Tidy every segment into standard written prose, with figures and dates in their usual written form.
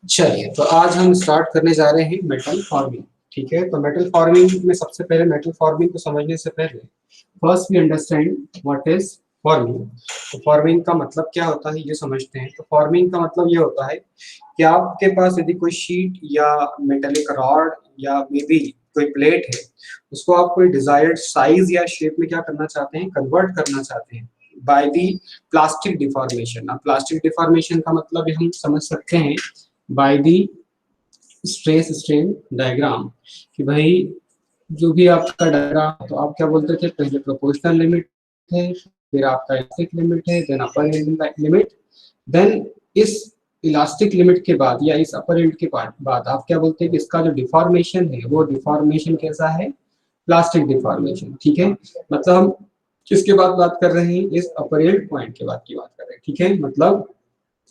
चलिए, तो आज हम स्टार्ट करने जा रहे हैं मेटल फॉर्मिंग। ठीक है, तो मेटल फॉर्मिंग में सबसे पहले मेटल फॉर्मिंग को समझने से पहले first we understand what is forming. तो फॉर्मिंग का मतलब क्या होता है ये समझते हैं। तो फॉर्मिंग का मतलब ये होता है कि आपके पास यदि कोई शीट या मेटेलिक रॉड या मे बी कोई प्लेट है, उसको आप कोई डिजायर्ड साइज या शेप में क्या करना चाहते हैं, कन्वर्ट करना चाहते हैं बाय दी प्लास्टिक डिफॉर्मेशन। अब प्लास्टिक डिफॉर्मेशन का मतलब हम समझ सकते हैं by the stress strain diagram, कि भाई जो भी आपका डायग्राम, तो आप क्या बोलते थे पहले, प्रोपोर्शनल लिमिट है, फिर आपका इलास्टिक लिमिट है, देन अपर लिमिट, देन इस इलास्टिक लिमिट के बाद या इस अपर लिमिट के बाद आप क्या बोलते हैं कि इसका जो डिफॉर्मेशन है वो डिफॉर्मेशन कैसा है, प्लास्टिक डिफॉर्मेशन। ठीक है, मतलब हम किसके बाद बात कर रहे हैं, इस अपर एंड पॉइंट के बाद की बात कर रहे हैं। ठीक है, मतलब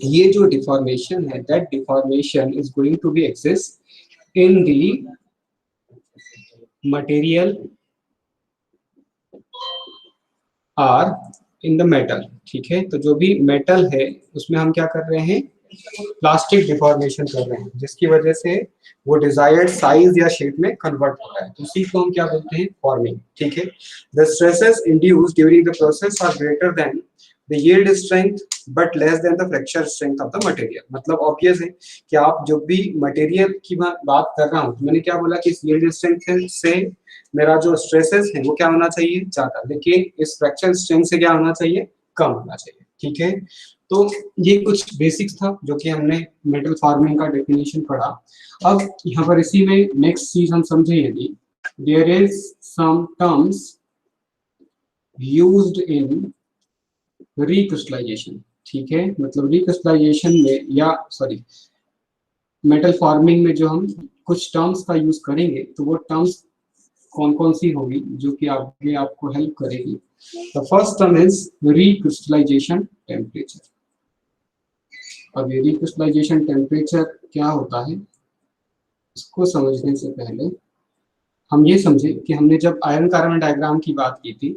ये जो डिफॉर्मेशन है, that deformation is going to be exist in the material or in the metal. ठीक है, तो जो भी मेटल है उसमें हम क्या कर रहे हैं, प्लास्टिक डिफॉर्मेशन कर रहे हैं, जिसकी वजह से वो डिजायर्ड साइज या शेप में कन्वर्ट हो रहा है। तो उसी को हम क्या बोलते हैं, फॉर्मिंग। ठीक है, the stresses induced during the process are greater than the yield strength but less than the fracture strength of the material. मतलब ऑब्वियस है कि आप जो भी मटेरियल की बात कर रहा हूँ, तो मैंने क्या बोला कि इस यील्ड स्ट्रेंथ से मेरा जो स्ट्रेसेस है वो क्या होना चाहिए, ज्यादा, लेकिन इस फ्रैक्चर स्ट्रेंथ से क्या होना चाहिए, कम होना चाहिए। ठीक है, तो ये कुछ बेसिक्स था जो कि हमने मेटल फॉर्मिंग का डेफिनेशन पढ़ा। अब यहाँ पर इसी में नेक्स्ट चीज हम समझे, यदि there is some terms used in recrystallization. ठीक है, मतलब रिक्रिस्टलाइजेशन में या सॉरी मेटल फॉर्मिंग में जो हम कुछ टर्म्स का यूज करेंगे, तो वो टर्म्स कौन कौन सी होगी जो कि आगे आपको हेल्प करेगी। The first term is recrystallisation temperature. अब ये रिक्रिस्टलाइजेशन टेम्परेचर क्या होता है, इसको समझने से पहले हम ये समझे कि हमने जब आयरन कार्बन डायग्राम की बात की थी,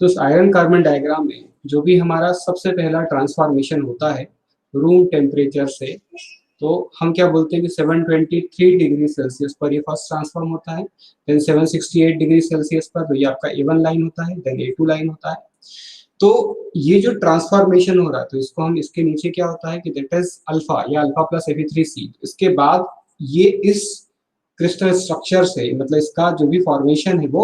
तो उस आयरन कार्बन डायग्राम में जो भी हमारा सबसे पहला ट्रांसफॉर्मेशन होता है रूम टेम्परेचर से, तो हम क्या बोलते हैं कि 723 डिग्री सेल्सियस पर ये फर्स्ट ट्रांसफॉर्म होता है, देन 768 डिग्री सेल्सियस पर तो ये आपका A1 लाइन होता है, देन A2 लाइन होता है। तो ये जो ट्रांसफॉर्मेशन हो रहा है, तो इसको हम इसके नीचे क्या होता है कि दैट इज अल्फा या अल्फा प्लस Fe3C। इसके बाद ये इस क्रिस्टल स्ट्रक्चर से, मतलब इसका जो भी फॉर्मेशन है वो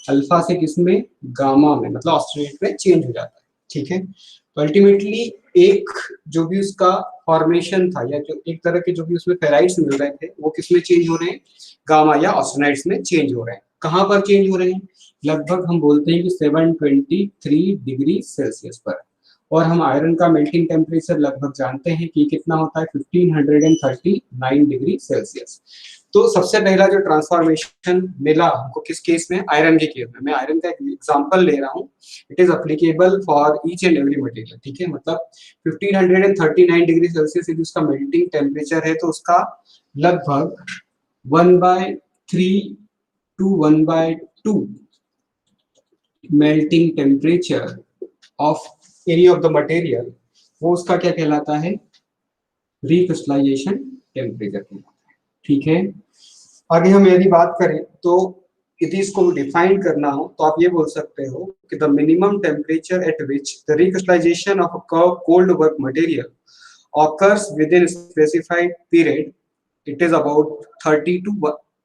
अल्फा से किसमें, गामा में, मतलब ऑस्टेट में चेंज हो जाता है। ठीक है, तो अल्टीमेटली एक जो भी उसका फॉर्मेशन था या जो एक तरह के जो भी उसमें फेराइड्स मिल रहे थे वो किसमें चेंज हो रहे हैं, गामा या ऑस्टेनाइड्स में चेंज हो रहे हैं। कहाँ पर चेंज हो रहे हैं, लगभग हम बोलते हैं कि 723 डिग्री सेल्सियस पर। और हम आयरन का मेल्टिंग टेम्परेचर लगभग जानते हैं कि कितना होता है, 1539 डिग्री सेल्सियस। तो सबसे पहला जो ट्रांसफॉर्मेशन मिला हमको किस केस में, आयरन के केस में। मैं आयरन का एक एग्जांपल ले रहा हूँ, it is applicable for each and every material. ठीक है, मतलब 1539 डिग्री सेल्सियस यदि उसका मेल्टिंग टेम्परेचर है, तो उसका लगभग 1/3 to 1/2 melting temperature of any of the material, वो उसका क्या कहलाता है, रिक्रिस्टलाइजेशन टेम्परेचर कहलाता है। ठीक है, आगे हम यदि बात करें तो यदि इसको डिफाइन करना हो तो आप ये बोल सकते हो कि the minimum temperature at which the recrystallisation of a cold work material occurs within specified period, it is about 30 to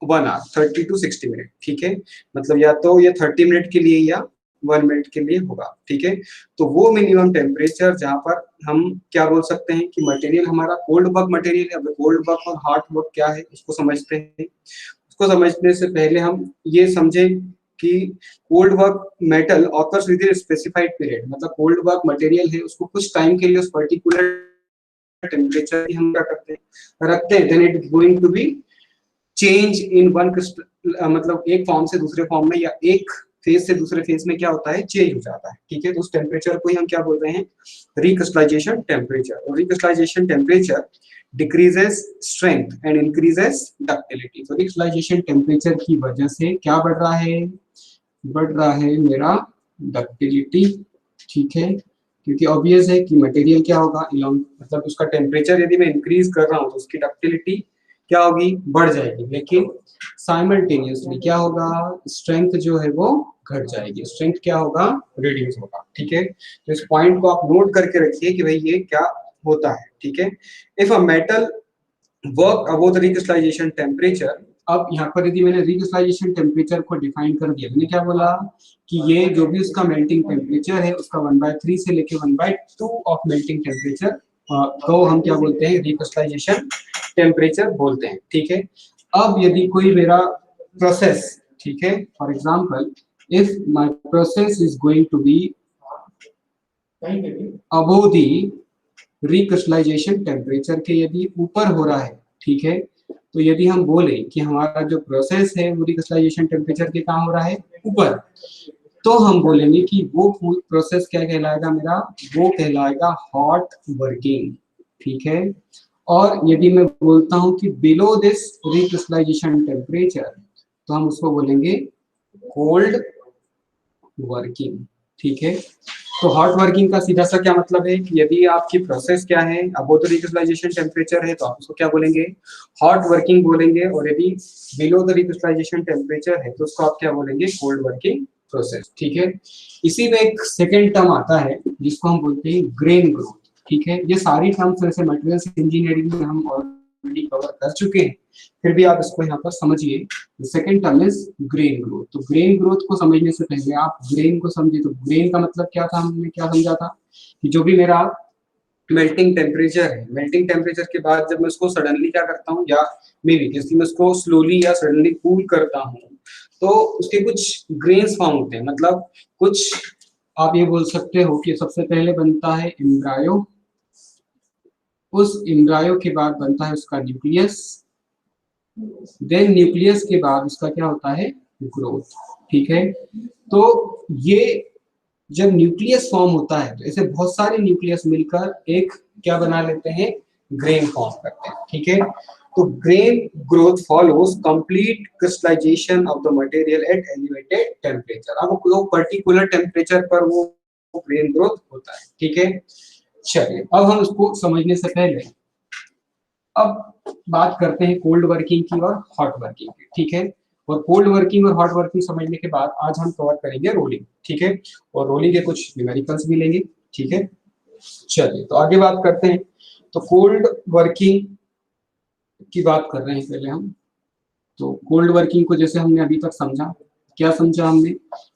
1 hour, 30 to 60 minute. ठीक है, मतलब या तो ये 30 मिनट के लिए या 1 मिनट के लिए होगा। ठीक है, तो वो मिनिमम टेम्परेचर जहां पर हम क्या बोल सकते हैं कि मटेरियल हमारा कोल्ड वर्क मटेरियल है। अब कोल्ड वर्क और हॉट वर्क क्या है उसको समझते हैं। उसको समझने से पहले हम ये समझे कि cold work metal occurs with in specified period, मतलब कोल्ड वर्क मटेरियल है उसको कुछ टाइम के लिए उस पर्टिकुलर टेम्परेचर हम क्या करते हैं, रखते हैं, then it is going to be change in one, मतलब एक फॉर्म से दूसरे फॉर्म में या एक फेज से दूसरे फेज में क्या होता है, चेंज हो जाता है। ठीक है, तो उस टेम्परेचर को ही हम क्या बोल रहे हैं, रिक्रिस्टलाइजेशन टेम्परेचर। और recrystallisation temperature decreases strength and increases ductility. तो रिक्रिस्टलाइजेशन टेम्परेचर की वजह से क्या बढ़ रहा है, बढ़ रहा है मेरा डक्टिलिटी। ठीक है, क्योंकि ऑब्वियस है कि मटेरियल क्या होगा, मतलब उसका टेम्परेचर यदि मैं इंक्रीज कर रहा हूँ तो उसकी डक्टिलिटी क्या होगी, बढ़ जाएगी, लेकिन साइमल्टेनियसली क्या होगा, स्ट्रेंथ जो है वो घट जाएगी, स्ट्रेंथ क्या होगा, रिड्यूस होगा। ठीक है, तो इस पॉइंट को आप नोट करके रखिए कि भाई ये क्या होता है। ठीक है, if a metal work about the recrystallization temperature, अब यहाँ पर यदि मैंने रिक्रिस्टलाइजेशन टेम्परेचर को डिफाइन कर दिया, मैंने क्या बोला कि ये जो भी उसका मेल्टिंग टेम्परेचर है उसका 1/3 से लेके 1/2 ऑफ मेल्टिंग टेम्परेचर को हम क्या बोलते हैं, रिक्रिस्टलाइजेशन टेम्परेचर बोलते हैं। ठीक है, अब यदि कोई मेरा प्रोसेस, ठीक है, for example if my process is going to be above the recrystallization temperature के यदि ऊपर हो रहा है, ठीक है, तो यदि हम बोले कि हमारा जो प्रोसेस है वो रिक्रिस्टलाइजेशन टेम्परेचर के कहाँ हो रहा है, ऊपर, तो हम बोलेंगे कि वो प्रोसेस क्या कहलाएगा मेरा, वो कहलाएगा हॉट वर्किंग। ठीक है, और यदि मैं बोलता हूं कि बिलो दिस रिक्रिस्टलाइजेशन टेम्परेचर, तो हम उसको बोलेंगे कोल्ड वर्किंग। ठीक है, तो हॉट वर्किंग का सीधा सा क्या मतलब है कि यदि आपकी प्रोसेस क्या है, अब वो तो रिक्रिस्टलाइजेशन टेम्परेचर है तो आप उसको क्या बोलेंगे, हॉट वर्किंग बोलेंगे, और यदि बिलो द रिक्रिस्टलाइजेशन टेम्परेचर है तो उसको आप क्या बोलेंगे, कोल्ड वर्किंग प्रोसेस। ठीक है, इसी में एक सेकेंड टर्म आता है जिसको हम बोलते हैं ग्रेन ग्रोथ। ठीक है, ये सारी टर्म्स वैसे मटेरियल्स इंजीनियरिंग में हम ऑलरेडी कवर कर चुके हैं, फिर भी आप इसको यहाँ पर समझिए। Second term is grain growth. तो ग्रेन ग्रोथ को समझने से पहले आप ग्रेन को समझिए। तो ग्रेन का मतलब क्या था, हमने क्या समझा था कि जो भी मेरा मेल्टिंग टेम्परेचर है, मेल्टिंग टेम्परेचर के बाद जब मैं उसको सडनली क्या करता हूँ, या मे बी किसी में उसको स्लोली या सडनली कूल करता हूँ, तो उसके कुछ ग्रेन्स फॉर्म होते हैं। मतलब कुछ आप ये बोल सकते हो कि सबसे पहले बनता है एम्ब्रायो, उस एम्ब्रायो के बाद बनता है उसका न्यूक्लियस, देन न्यूक्लियस के बाद उसका क्या होता है, ग्रोथ। ठीक है, तो ये जब न्यूक्लियस फॉर्म होता है तो ऐसे बहुत सारे न्यूक्लियस मिलकर एक क्या बना लेते हैं, ग्रेन फॉर्म करते हैं। ठीक है, तो grain growth follows complete crystallization of the material at elevated temperature. अब वो पर्टिकुलर टेम्परेचर पर वो ग्रेन ग्रोथ होता है। ठीक है, चलिए अब हम उसको समझने से पहले अब बात करते हैं कोल्ड वर्किंग की और हॉट वर्किंग की। ठीक है, और कोल्ड वर्किंग और हॉट वर्किंग समझने के बाद आज हम कवर करेंगे रोलिंग। ठीक है, और रोलिंग के कुछ न्यूमेरिकल्स भी लेंगे। ठीक है, चलिए तो आगे बात करते हैं। तो कोल्ड वर्किंग की बात कर रहे हैं पहले हम। तो कोल्ड वर्किंग को जैसे हमने अभी तक समझा, क्या समझा हमने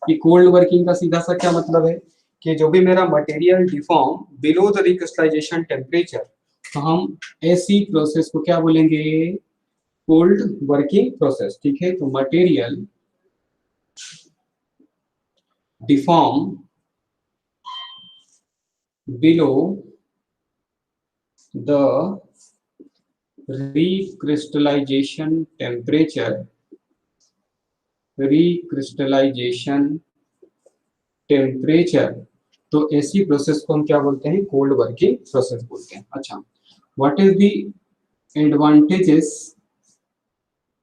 कि कोल्ड वर्किंग का सीधा सा क्या मतलब है कि जो भी मेरा material deform below the recrystallization temperature, तो हम ऐसी प्रोसेस को क्या बोलेंगे, कोल्ड वर्किंग प्रोसेस। ठीक है, तो material deform below the recrystallization temperature, recrystallisation temperature, तो ऐसी प्रोसेस को हम क्या बोलते हैं, कोल्ड वर्किंग प्रोसेस बोलते हैं। अच्छा, what is the advantages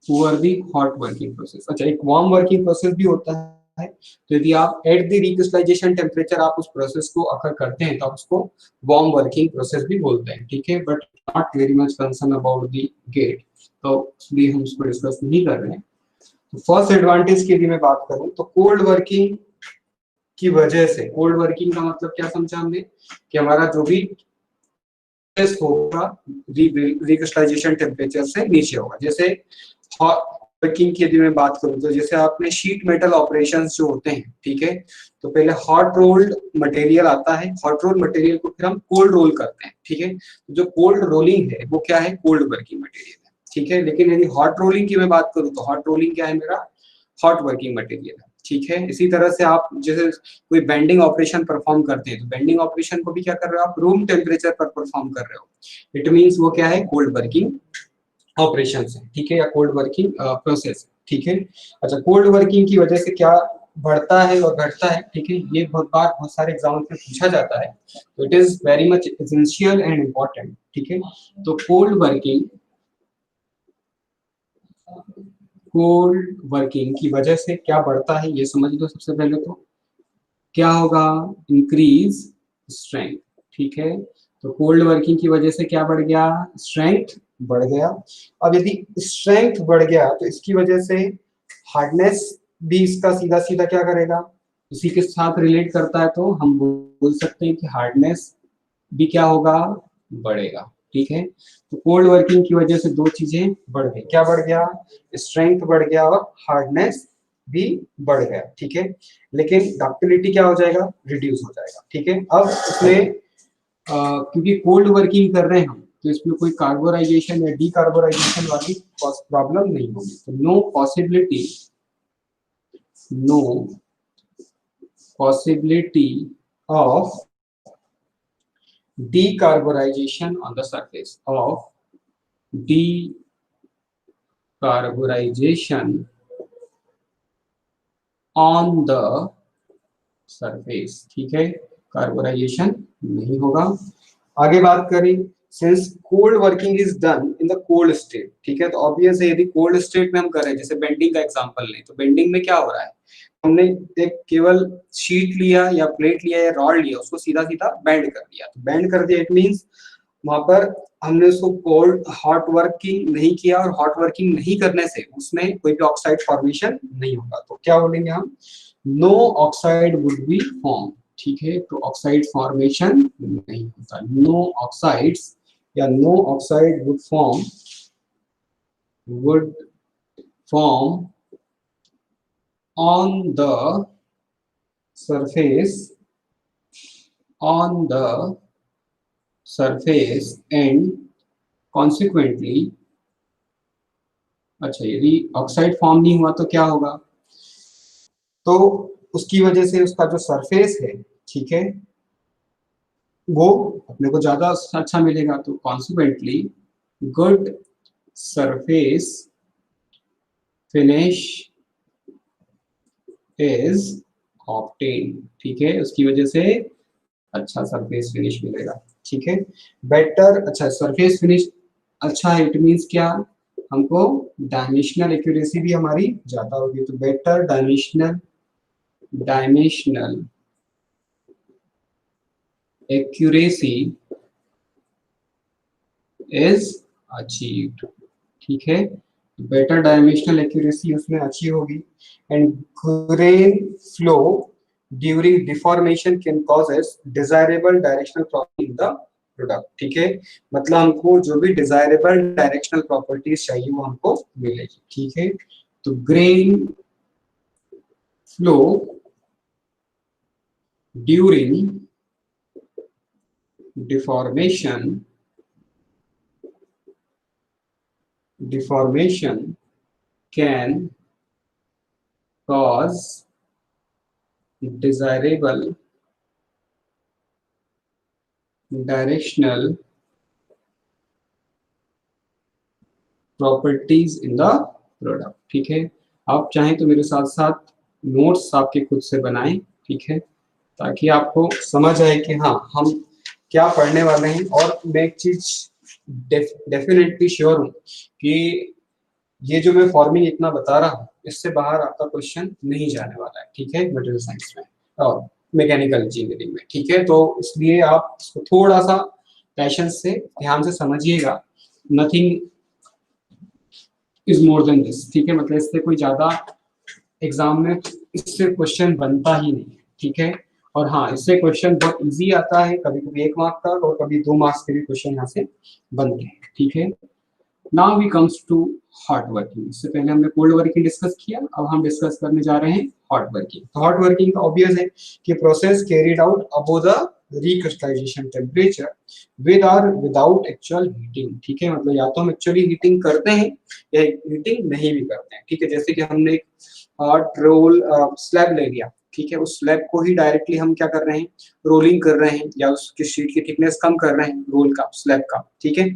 over the hot working process. अच्छा, एक वार्म वर्किंग प्रोसेस भी होता है। तो यदि आप एट द रिक्रिस्टलाइजेशन टेम्परेचर आप उस प्रोसेस को अकर करते हैं तो आप उसको वार्म वर्किंग प्रोसेस भी बोलते हैं। ठीक है, but not very much concern about the gate, तो इसलिए हम उसको डिस्कस नहीं कर रहे हैं। तो फर्स्ट एडवांटेज की यदि मैं बात करूं तो कोल्ड वर्किंग की वजह से, कोल्ड वर्किंग का मतलब क्या समझा हमने कि हमारा जो भी होगा रिक्रिस्टलाइजेशन टेम्परेचर से नीचे होगा। जैसे वर्किंग की यदि मैं बात करूं तो जैसे आपने शीट मेटल ऑपरेशंस जो होते हैं, ठीक है, तो पहले हॉट रोल्ड मटेरियल आता है, हॉट रोल्ड मटेरियल को फिर हम कोल्ड रोल करते हैं। ठीक है, तो जो कोल्ड रोलिंग है वो क्या है, कोल्ड वर्किंग मटेरियल है। ठीक है, लेकिन यदि हॉट रोलिंग की मैं बात करूं तो हॉट रोलिंग क्या है, मेरा हॉट वर्किंग मटेरियल है। ठीक है, इसी तरह से आप जैसे कोई बेंडिंग ऑपरेशन परफॉर्म करते हैं तो बेंडिंग ऑपरेशन को भी क्या कर रहे हो आप, रूम टेम्परेचर पर परफॉर्म कर रहे हो। इट मींस वो क्या है, कोल्ड वर्किंग ऑपरेशन है। ठीक है, या कोल्ड वर्किंग प्रोसेस। ठीक है, अच्छा, कोल्ड वर्किंग की वजह से क्या बढ़ता है और घटता है। ठीक है, ये बहुत बार बहुत सारे एग्जाम में पूछा जाता है, तो it is very much essential and important. ठीक है, तो कोल्ड वर्किंग की वजह से क्या बढ़ता है ये समझ लो। सबसे पहले तो क्या होगा, इंक्रीज स्ट्रेंथ, ठीक है। तो कोल्ड वर्किंग की वजह से क्या बढ़ गया, स्ट्रेंथ बढ़ गया। अब यदि स्ट्रेंथ बढ़ गया तो इसकी वजह से हार्डनेस भी इसका सीधा सीधा क्या करेगा, इसी के साथ रिलेट करता है, तो हम बोल सकते हैं कि हार्डनेस भी क्या होगा, बढ़ेगा, ठीक है। तो कोल्ड वर्किंग की वजह से दो चीजें बढ़ गई, क्या बढ़ गया, स्ट्रेंथ बढ़ गया और हार्डनेस भी बढ़ गया, ठीक है। लेकिन डक्टिलिटी क्या हो जाएगा, रिड्यूस हो जाएगा, ठीक है। अब इसमें क्योंकि कोल्ड वर्किंग कर रहे हैं हम, तो इसमें कोई कार्बोराइजेशन या डीकार्बोराइजेशन वाली प्रॉब्लम नहीं होगी। तो no possibility of decarburization on the surface of decarburization on the surface, ठीक है, कार्बोराइजेशन नहीं होगा। आगे बात करें, since cold working is done in the cold state, ठीक है, तो ऑब्वियस है यदि कोल्ड स्टेट में हम कर रहे हैं, जैसे बेंडिंग का एग्जांपल लें, तो बेंडिंग में क्या हो रहा है, हमने एक केवल शीट लिया या प्लेट लिया या रॉड लिया, उसको सीधा सीधा बेंड कर दिया, तो बेंड कर दिया इट मींस वहां पर हमने उसको कोल्ड हॉट वर्किंग नहीं किया, और हॉट वर्किंग नहीं करने से उसमें कोई भी ऑक्साइड फॉर्मेशन नहीं होगा। तो क्या बोलेंगे हम, no oxide would be form, ठीक है। तो ऑक्साइड फॉर्मेशन नहीं होता, नो ऑक्साइड्स या no oxide would form on the surface and consequently, अच्छा यदि ऑक्साइड फॉर्म नहीं हुआ तो क्या होगा, तो उसकी वजह से उसका जो सरफेस है, ठीक है, वो अपने को ज्यादा अच्छा मिलेगा। तो consequently good surface finish is obtain, ठीक है, उसकी वजह से अच्छा सरफेस फिनिश मिलेगा, ठीक है। बेटर, अच्छा सरफेस फिनिश अच्छा है, इट मींस क्या, हमको डायमेंशनल एक्यूरेसी भी हमारी ज्यादा होगी। तो better dimensional accuracy is achieved, ठीक है। बेटर डायमेंशनल एक्यूरेसी उसमें अच्छी होगी। And grain flow during deformation can causes desirable directional property in the product, ठीक है। मतलब हमको जो भी डिजायरेबल डायरेक्शनल प्रॉपर्टीज चाहिए वो हमको मिलेगी, ठीक है। तो grain flow during deformation can cause desirable directional properties in the product, ठीक है। आप चाहें तो मेरे साथ साथ नोट्स आपके खुद से बनाएं, ठीक है, ताकि आपको समझ आए कि हाँ हम क्या पढ़ने वाले हैं। और मैं एक चीज डेफिनेटली श्योर हूँ कि ये जो मैं फॉर्मिंग इतना बता रहा हूँ, इससे बाहर आपका क्वेश्चन नहीं जाने वाला है, ठीक है, मटेरियल साइंस में और मैकेनिकल इंजीनियरिंग में, ठीक है। तो इसलिए आप इसको थोड़ा सा पैशंस से ध्यान से समझिएगा। Nothing is more than this, ठीक है, मतलब इससे कोई ज्यादा एग्जाम में इससे क्वेश्चन बनता ही नहीं है, ठीक है। और हाँ, इससे क्वेश्चन बहुत इजी आता है, कभी कभी 1 मार्क का और कभी 2 मार्क्स के भी क्वेश्चन यहाँ से बनते हैं, ठीक है। Now we comes to hot working. इससे पहले हमने कोल्ड वर्किंग डिस्कस किया, अब हम डिस्कस करने जा रहे हैं हॉट वर्किंग। तो हॉट वर्किंग का ऑब्वियस है कि process carried out above the recrystallization temperature with और विदाउट एक्चुअल हीटिंग, ठीक है। मतलब या तो हम एक्चुअली हीटिंग करते हैं या हीटिंग नहीं भी करते हैं, ठीक है। जैसे कि हमने एक रोल स्लैब ले लिया, ठीक है, उस स्लैब को ही डायरेक्टली हम क्या कर रहे हैं, रोलिंग कर रहे हैं या उसकी शीट की थिकनेस कम कर रहे हैं रोल का, स्लैब का, ठीक है।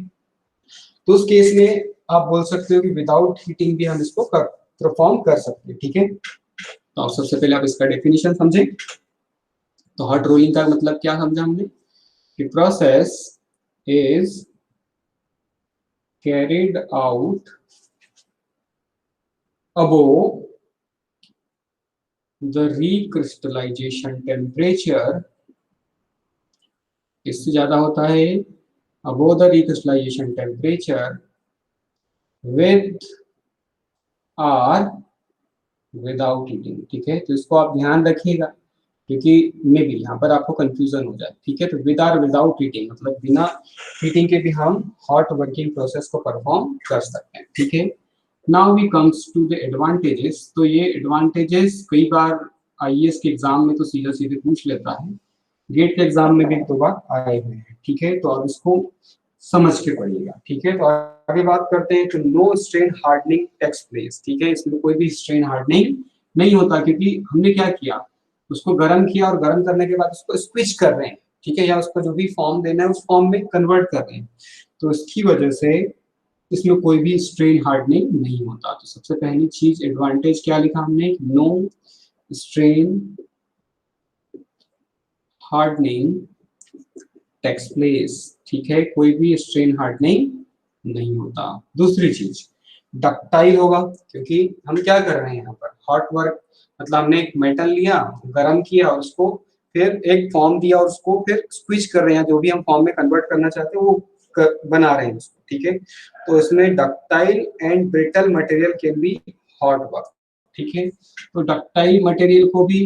तो उस केस में आप बोल सकते हो कि विदाउट हीटिंग भी हम इसको परफॉर्म कर सकते हैं, ठीक है। तो आप सबसे पहले आप इसका डेफिनेशन समझें। तो हॉट रोलिंग का मतलब क्या समझा हमने, कि process is carried out above the recrystallization temperature इससे ज्यादा होता है above the recrystallization temperature with or without heating. ठीक है, तो इसको आप ध्यान रखिएगा क्योंकि मे बी यहाँ पर आपको कंफ्यूजन हो जाए। ठीक है, तो विद आर विदाउट हीटिंग मतलब बिना हीटिंग के भी हम हॉट वर्किंग प्रोसेस को परफॉर्म कर सकते हैं। ठीक है, now we comes to the advantages. तो ये एडवांटेजेस कई बार आईएएस के एग्जाम में तो सीधा सीधे पूछ लेता है, गेट के एग्जाम में भी एक दो बार आए हुए हैं। ठीक है, तो अब इसको समझ के पढ़िएगा। ठीक है, तो आगे बात करते हैं। तो no strain hardening takes place. ठीक है, इसमें कोई भी स्ट्रेन हार्डनिंग नहीं होता क्योंकि हमने क्या किया, उसको गर्म किया और गर्म करने के बाद उसको स्क्विच कर रहे हैं। ठीक है, या उसको जो भी फॉर्म देना है उस फॉर्म में कन्वर्ट कर रहे हैं, तो इसकी वजह से इसमें कोई भी स्ट्रेन हार्डनिंग नहीं होता। तो सबसे पहली चीज एडवांटेज क्या लिखा हमने, no strain hardening takes place. ठीक है, कोई भी स्ट्रेन हार्डनिंग नहीं होता। दूसरी चीज डक्टाइल होगा क्योंकि हम क्या कर रहे हैं यहाँ पर हॉट वर्क, मतलब हमने एक मेटल लिया, गर्म किया और उसको फिर एक फॉर्म दिया और उसको फिर स्क्विच कर रहे हैं, जो भी हम फॉर्म में कन्वर्ट करना चाहते हैं वो बना रहे हैं उसको। ठीक है, तो इसमें ductile and brittle material can be hot work. ठीक है, तो डक्टाइल मटेरियल को भी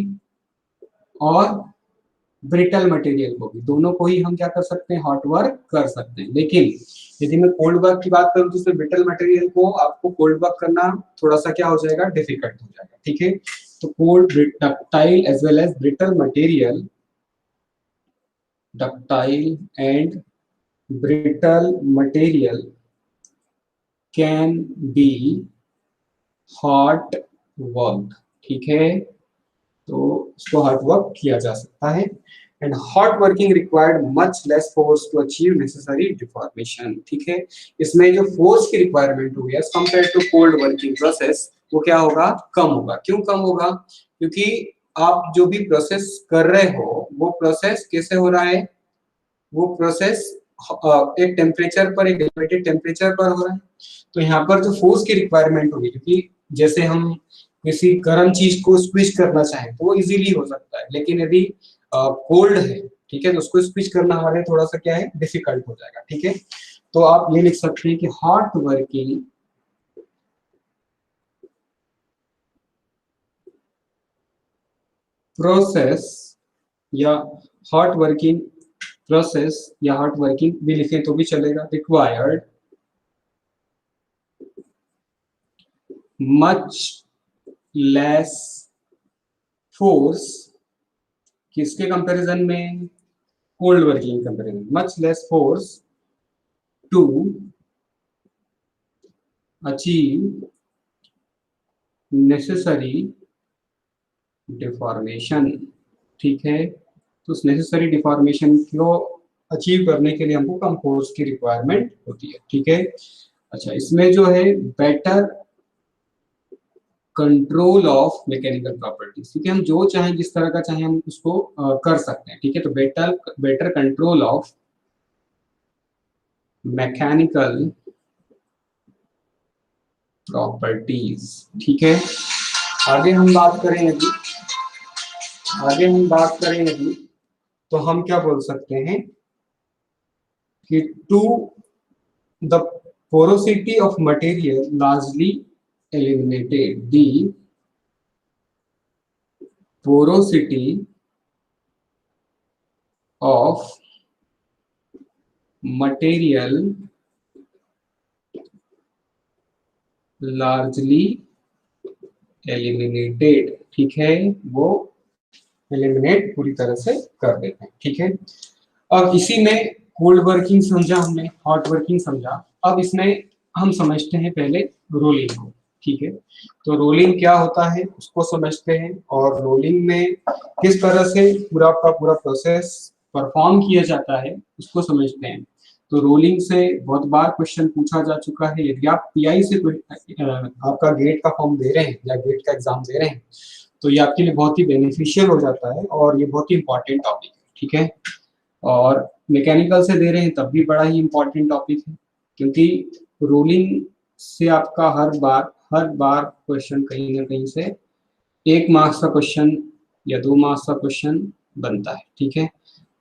और ब्रिटल मटेरियल को भी, दोनों को ही हम क्या कर सकते हैं, हॉट वर्क कर सकते हैं। लेकिन यदि मैं कोल्ड वर्क की बात करूं तो उसमें ब्रिटल मटेरियल को आपको कोल्ड वर्क करना थोड़ा सा क्या हो जाएगा, डिफिकल्ट हो जाएगा। ठीक है, तो cold ductile as well as brittle material, ductile and brittle material can be hot work. ठीक है, तो उसको हॉट वर्क किया जा सकता है। And hot working required much less force to achieve necessary deformation. ठीक है, इसमें जो फोर्स की रिक्वायरमेंट होगी as compare to cold working process वो क्या होगा, कम होगा। क्यों कम होगा, क्योंकि आप जो भी प्रोसेस कर रहे हो वो प्रोसेस कैसे हो रहा है, वो प्रोसेस एक टेम्परेचर पर, एक एलिवेटेड टेम्परेचर पर हो रहा है। तो यहाँ पर जो फोर्स की रिक्वायरमेंट होगी, क्योंकि जैसे हम किसी गर्म चीज को स्क्विच करना चाहें तो वो इजीली हो सकता है, लेकिन यदि कोल्ड है, ठीक है, तो उसको स्क्विच करना हमारे थोड़ा सा क्या है, डिफिकल्ट हो जाएगा। ठीक है, तो आप ये लिख सकते हैं कि हॉट वर्किंग प्रोसेस या हॉट वर्किंग प्रोसेस या हॉट वर्किंग भी लिखें तो भी चलेगा, रिक्वायर्ड मच लेस फोर्स, किसके कंपैरिजन में, cold working comparison, much less force to achieve necessary deformation. ठीक है, तो उस नेसेसरी डिफॉर्मेशन को अचीव करने के लिए हमको कम फोर्स की रिक्वायरमेंट होती है। ठीक है, अच्छा इसमें जो है better control of mechanical properties. ठीक है, हम जो चाहें जिस तरह का चाहें हम उसको कर सकते हैं। ठीक है, तो better better control of mechanical properties. ठीक है, आगे हम बात करें यदि तो हम क्या बोल सकते हैं कि to the porosity of material largely eliminated, the porosity of material largely eliminated। ठीक है, वो एलिमिनेट पूरी तरह से कर देते हैं। ठीक है, अब इसी में कोल्ड वर्किंग समझा हमने, हॉट वर्किंग समझा, अब इसमें हम समझते हैं पहले रोलिंग को। ठीक है, तो रोलिंग क्या होता है उसको समझते हैं, और रोलिंग में किस तरह से पूरा का पूरा प्रोसेस परफॉर्म किया जाता है उसको समझते हैं। तो रोलिंग से बहुत बार क्वेश्चन पूछा जा चुका है। यदि आप पीआई से आपका गेट का फॉर्म दे रहे हैं या गेट का एग्जाम दे रहे हैं तो ये आपके लिए बहुत ही बेनिफिशियल हो जाता है और ये बहुत ही इंपॉर्टेंट टॉपिक है। ठीक है, और मैकेनिकल से दे रहे हैं तब भी बड़ा ही इंपॉर्टेंट टॉपिक है, क्योंकि रोलिंग से आपका हर बार क्वेश्चन कहीं ना कहीं से 1 मार्क्स का क्वेश्चन या 2 मार्क्स का क्वेश्चन बनता है। ठीक है,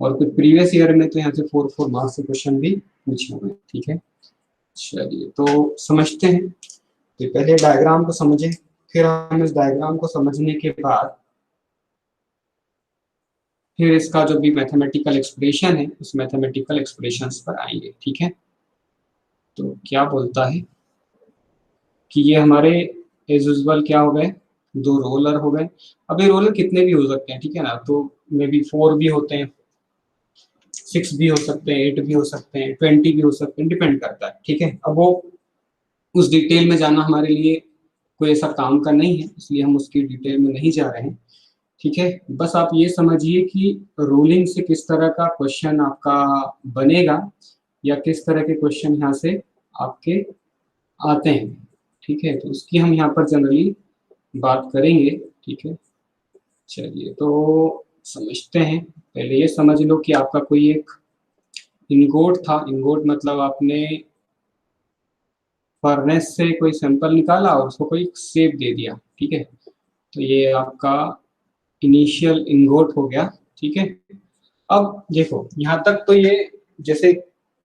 और कुछ प्रीवियस ईयर में तो यहाँ से 4 मार्क्स के क्वेश्चन भी पूछे हुए हैं। ठीक है, चलिए तो समझते हैं। तो पहले डायग्राम को समझें, फिर हम इस डायग्राम को समझने के बाद फिर इसका जो भी मैथमेटिकल एक्सप्रेशन है उस मैथमेटिकल एक्सप्रेशंस पर आएंगे। ठीक है, तो क्या बोलता है कि ये हमारे एज यूजुअल क्या हो गए, 2 रोलर हो गए। अब ये रोलर कितने भी हो सकते हैं, ठीक है ना, तो मे बी 4 भी होते हैं, 6 भी हो सकते हैं, 8 भी हो सकते हैं, 20 भी हो सकते हैं, डिपेंड करता है। ठीक है, अब वो उस डिटेल में जाना हमारे लिए कोई ऐसा काम का नहीं है, इसलिए हम उसकी डिटेल में नहीं जा रहे हैं। ठीक है, बस आप ये समझिए कि रोलिंग से किस तरह का क्वेश्चन आपका बनेगा या किस तरह के क्वेश्चन यहाँ से आपके आते हैं। ठीक है, तो उसकी हम यहाँ पर जनरली बात करेंगे। ठीक है, चलिए तो समझते हैं। पहले ये समझ लो कि आपका कोई एक इनगोट था। इनगोट मतलब आपने फर्नेस से कोई सैंपल निकाला और उसको कोई शेप दे दिया। ठीक है, तो ये आपका इनिशियल इनगोट हो गया। ठीक है, अब देखो यहाँ तक तो ये जैसे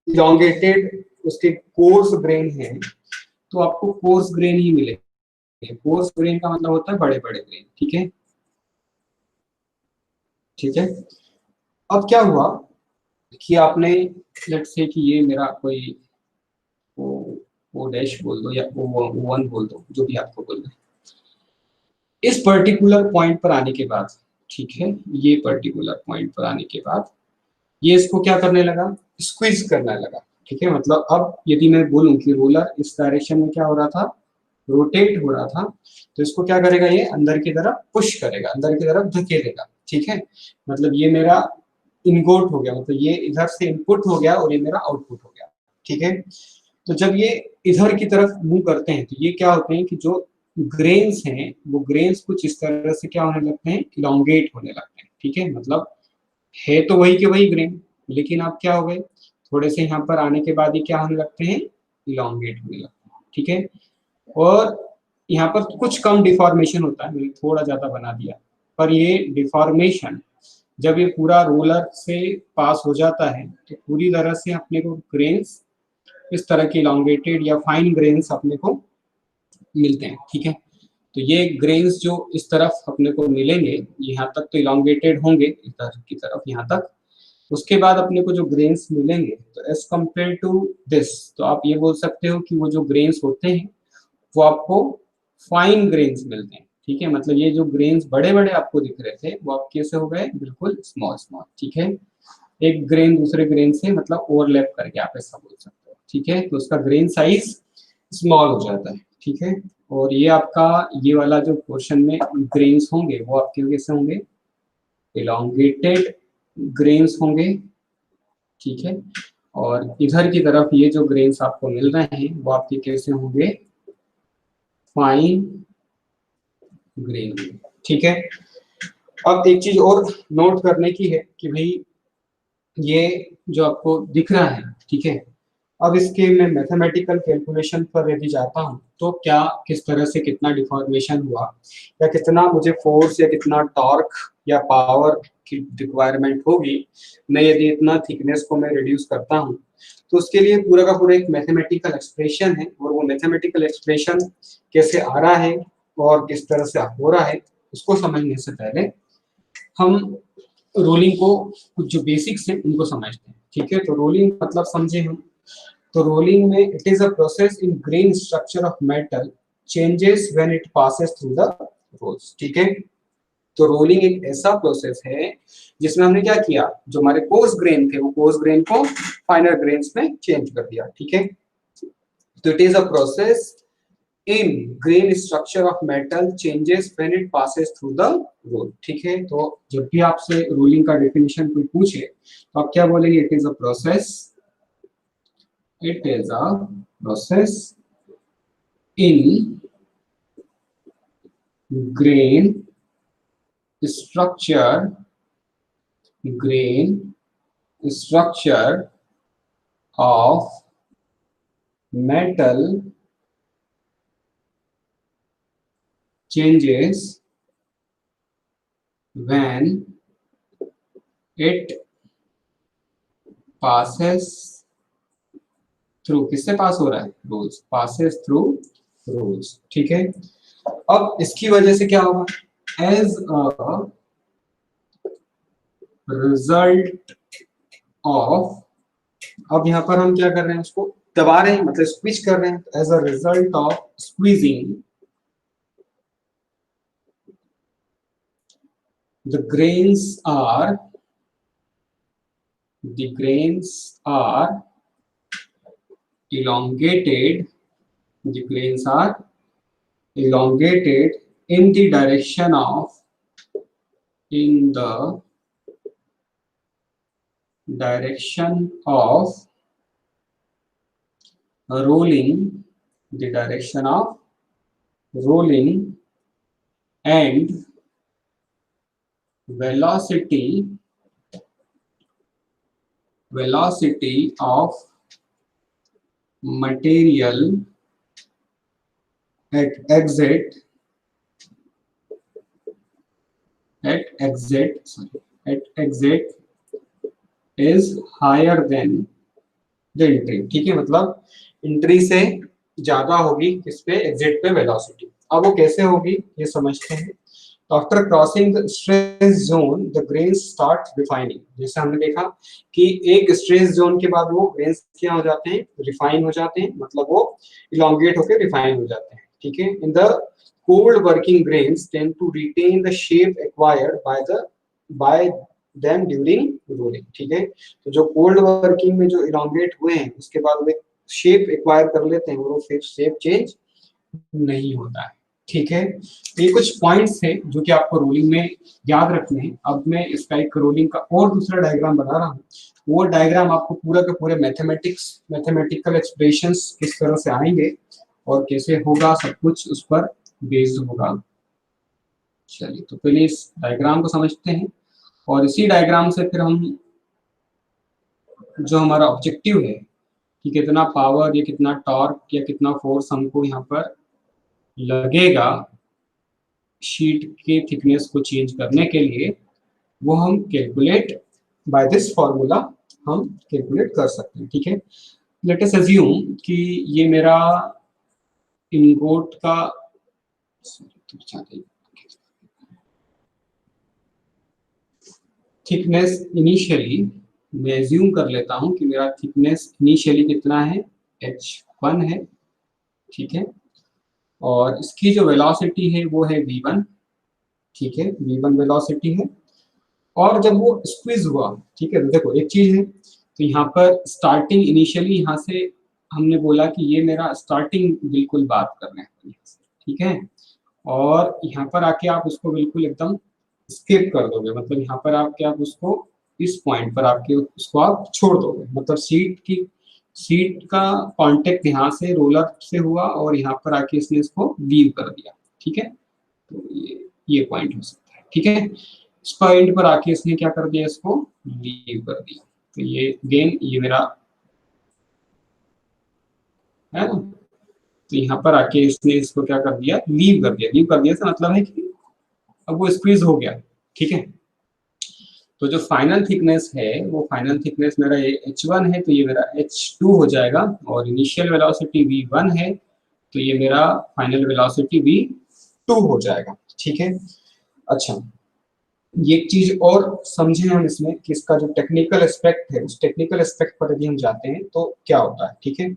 इलोंगेटेड उसके कोर्स ग्रेन है, तो आपको कोर्स ग्रेन ही मिलेगा। कोर्स ग्रेन का मतलब होता है बड़े बड़े ग्रेन। ठीक है, ठीक है। अब क्या हुआ कि आपने लेट्स से कि ये मेरा कोई ओ डैश बोल दो या O1 बोल दो, जो भी आपको बोलना है। इस पर्टिकुलर पॉइंट पर आने के बाद, ठीक है, ये पर्टिकुलर पॉइंट पर आने के बाद ये इसको क्या करने लगा, स्क्वीज करने लगा। ठीक है, मतलब अब यदि मैं बोलूं कि रोलर इस डायरेक्शन में क्या हो रहा था, रोटेट हो रहा था, तो इसको क्या करेगा, ये अंदर की तरफ पुश करेगा, अंदर की तरफ धकेलेगा। ठीक है, मतलब ये मेरा इनगोट हो गया, मतलब ये इधर से इनपुट हो गया और ये मेरा आउटपुट हो गया। ठीक है, तो जब ये इधर की तरफ मूव करते हैं तो ये क्या होते हैं कि जो ग्रेन्स हैं वो ग्रेन्स कुछ इस तरह से क्या होने लगते हैं, इलोंगेट होने लगते हैं। ठीक है, मतलब है तो वही के वही ग्रेन, लेकिन आप क्या हो गए, थोड़े से यहाँ पर आने के बाद ये क्या होने लगते हैं, इलोंगेट होने लगते हैं। ठीक है, और यहाँ पर कुछ कम डिफॉर्मेशन होता है, मैंने थोड़ा ज्यादा बना दिया, पर ये डिफॉर्मेशन जब ये पूरा रोलर से पास हो जाता है तो पूरी तरह से अपने को ग्रेन्स इस तरह के इलोंगेटेड या फाइन ग्रेन्स अपने को मिलते हैं। ठीक है, तो ये ग्रेन्स जो इस तरफ अपने को मिलेंगे, यहाँ तक तो इलोंगेटेड होंगे इधर की तरफ यहाँ तक, उसके बाद अपने को जो ग्रेन्स मिलेंगे तो एज कम्पेयर टू दिस, तो आप ये बोल सकते हो कि वो जो ग्रेन्स होते हैं वो आपको फाइन ग्रेन्स मिलते हैं। ठीक है, मतलब ये जो ग्रेन्स बड़े बड़े आपको दिख रहे थे वो आप कैसे हो गए, बिल्कुल स्मॉल स्मॉल। ठीक है, एक ग्रेन दूसरे ग्रेन से मतलब ओवरलैप करके आप ऐसा बोल सकते हो। ठीक है, तो उसका ग्रेन साइज स्मॉल हो जाता है। ठीक है, और ये आपका ये वाला जो पोर्शन में ग्रेन्स होंगे वो आपके कैसे होंगे, इलोंगेटेड ग्रेन्स होंगे। ठीक है, और इधर की तरफ ये जो ग्रेन्स आपको मिल रहे हैं वो आपके कैसे होंगे, फाइन ग्रेन। ठीक है, अब एक चीज और नोट करने की है कि भाई ये जो आपको दिख रहा है, ठीक है, अब इसके मैं मैथमेटिकल कैलकुलेशन पर यदि जाता हूँ तो क्या किस तरह से कितना डिफॉर्मेशन हुआ या कितना मुझे फोर्स या कितना टॉर्क या पावर की रिक्वायरमेंट होगी, मैं यदि इतना थिकनेस को मैं रिड्यूस करता हूँ, तो उसके लिए पूरा का पूरा एक मैथमेटिकल एक्सप्रेशन है। और वो मैथमेटिकल एक्सप्रेशन कैसे आ रहा है और किस तरह से हो रहा है उसको समझने से पहले हम रोलिंग को कुछ जो बेसिक्स हैं उनको समझते हैं। ठीक है, तो रोलिंग मतलब समझे हम, तो रोलिंग में it is a process in grain structure of metal changes when it passes through the rolls. ठीक है, तो रोलिंग एक ऐसा प्रोसेस है जिसमें हमने क्या किया, जो हमारे कोर्स ग्रेन थे वो कोर्स ग्रेन को फाइनर ग्रेन्स में चेंज कर दिया। ठीक है, तो it is a process in grain structure of metal changes when it passes through the roll. ठीक है, तो जब भी आपसे रोलिंग का डेफिनेशन कोई पूछे तो आप क्या बोलेंगे, it is a process, it is a process in grain structure, grain structure of metal changes when it passes through, किससे पास हो रहा है? रोल्स, पासेस थ्रू रोल्स, ठीक है। अब इसकी वजह से क्या होगा? एज अ रिजल्ट ऑफ, अब यहाँ पर हम क्या कर रहे हैं, उसको दबा रहे हैं, मतलब स्क्वीज कर रहे हैं। As a result of squeezing the grains are elongated, the grains are elongated in the direction of, in the direction of rolling, the direction of rolling, and velocity of material at exit is higher than the entry, ठीक है। मतलब entry से ज्यादा होगी किस पे? Exit पे velocity. अब वो कैसे होगी ये समझते हैं। After crossing the stress zone the grains start refining. जैसे हमने देखा कि एक स्ट्रेस जोन के बाद वो ग्रेन्स क्या हो जाते हैं? रिफाइन हो जाते हैं, मतलब वो इलोंगेट होकर रिफाइन हो जाते हैं, ठीक है। In the cold working grains tend to retain the shape acquired by them during rolling, ठीक है। तो जो कोल्ड वर्किंग में जो इलोंगेट हुए हैं उसके बाद वो शेप एक्वायर कर लेते हैं, वो फिर शेप चेंज नहीं होता है, ठीक है। तो ये कुछ पॉइंट्स थे जो कि आपको रोलिंग में याद रखने हैं। अब मैं इसका एक रोलिंग का और दूसरा डायग्राम बना रहा हूँ। वो डायग्राम आपको पूरा के पूरे मैथमेटिकल एक्सप्रेशंस किस तरह से आएंगे और कैसे होगा, सब कुछ उस पर बेस्ड होगा। चलिए, तो पहले इस डायग्राम को समझते हैं और इसी डायग्राम से फिर हम जो हमारा ऑब्जेक्टिव है कि कितना पावर या कितना टॉर्क या कितना फोर्स हमको यहाँ पर लगेगा शीट के थिकनेस को चेंज करने के लिए, वो हम कैलकुलेट बाय दिस फॉर्मूला हम कैलकुलेट कर सकते हैं, ठीक है। लेट अस अज्यूम कि ये मेरा इनगोट का थिकनेस इनिशियली, मैं एज्यूम कर लेता हूं कि मेरा थिकनेस इनिशियली कितना है? h1 है, ठीक है। और इसकी जो वेलोसिटी है वो है v1, ठीक है, v1 वेलोसिटी है। और जब वो स्क्वीज हुआ, ठीक है, तो देखो एक चीज है, तो यहाँ पर स्टार्टिंग इनिशियली यहाँ से हमने बोला कि ये मेरा स्टार्टिंग बिल्कुल बात कर रहे हैं, ठीक है। और यहाँ पर आके आप उसको बिल्कुल एकदम स्किप कर दोगे, मतलब यहाँ पर आपके आप उसको इस पॉइंट पर आपके उसको आप छोड़ दोगे, मतलब सीट का कांटेक्ट यहाँ से रोलर से हुआ और यहाँ पर आके इसने इसको लीव कर दिया, ठीक है। तो ये पॉइंट हो सकता है, ठीक है। इस पॉइंट पर आके इसने क्या कर दिया? इसको लीव कर दिया। तो ये गेन ये मेरा है ना, तो यहाँ पर आके इसने इसको क्या कर दिया? लीव कर दिया। लीव कर दिया से मतलब है कि अब वो स्क्वीज हो गया, ठीक है। तो जो फाइनल थिकनेस है वो फाइनल थिकनेस मेरा ये h1 है, तो ये मेरा h2 हो जाएगा। और इनिशियल वेलोसिटी v1 है, तो ये मेरा फाइनल वेलोसिटी v2 हो जाएगा, ठीक है। अच्छा, ये एक चीज और समझे हम इसमें कि इसका जो टेक्निकल एस्पेक्ट है, उस टेक्निकल एस्पेक्ट पर यदि हम जाते हैं तो क्या होता है, ठीक है।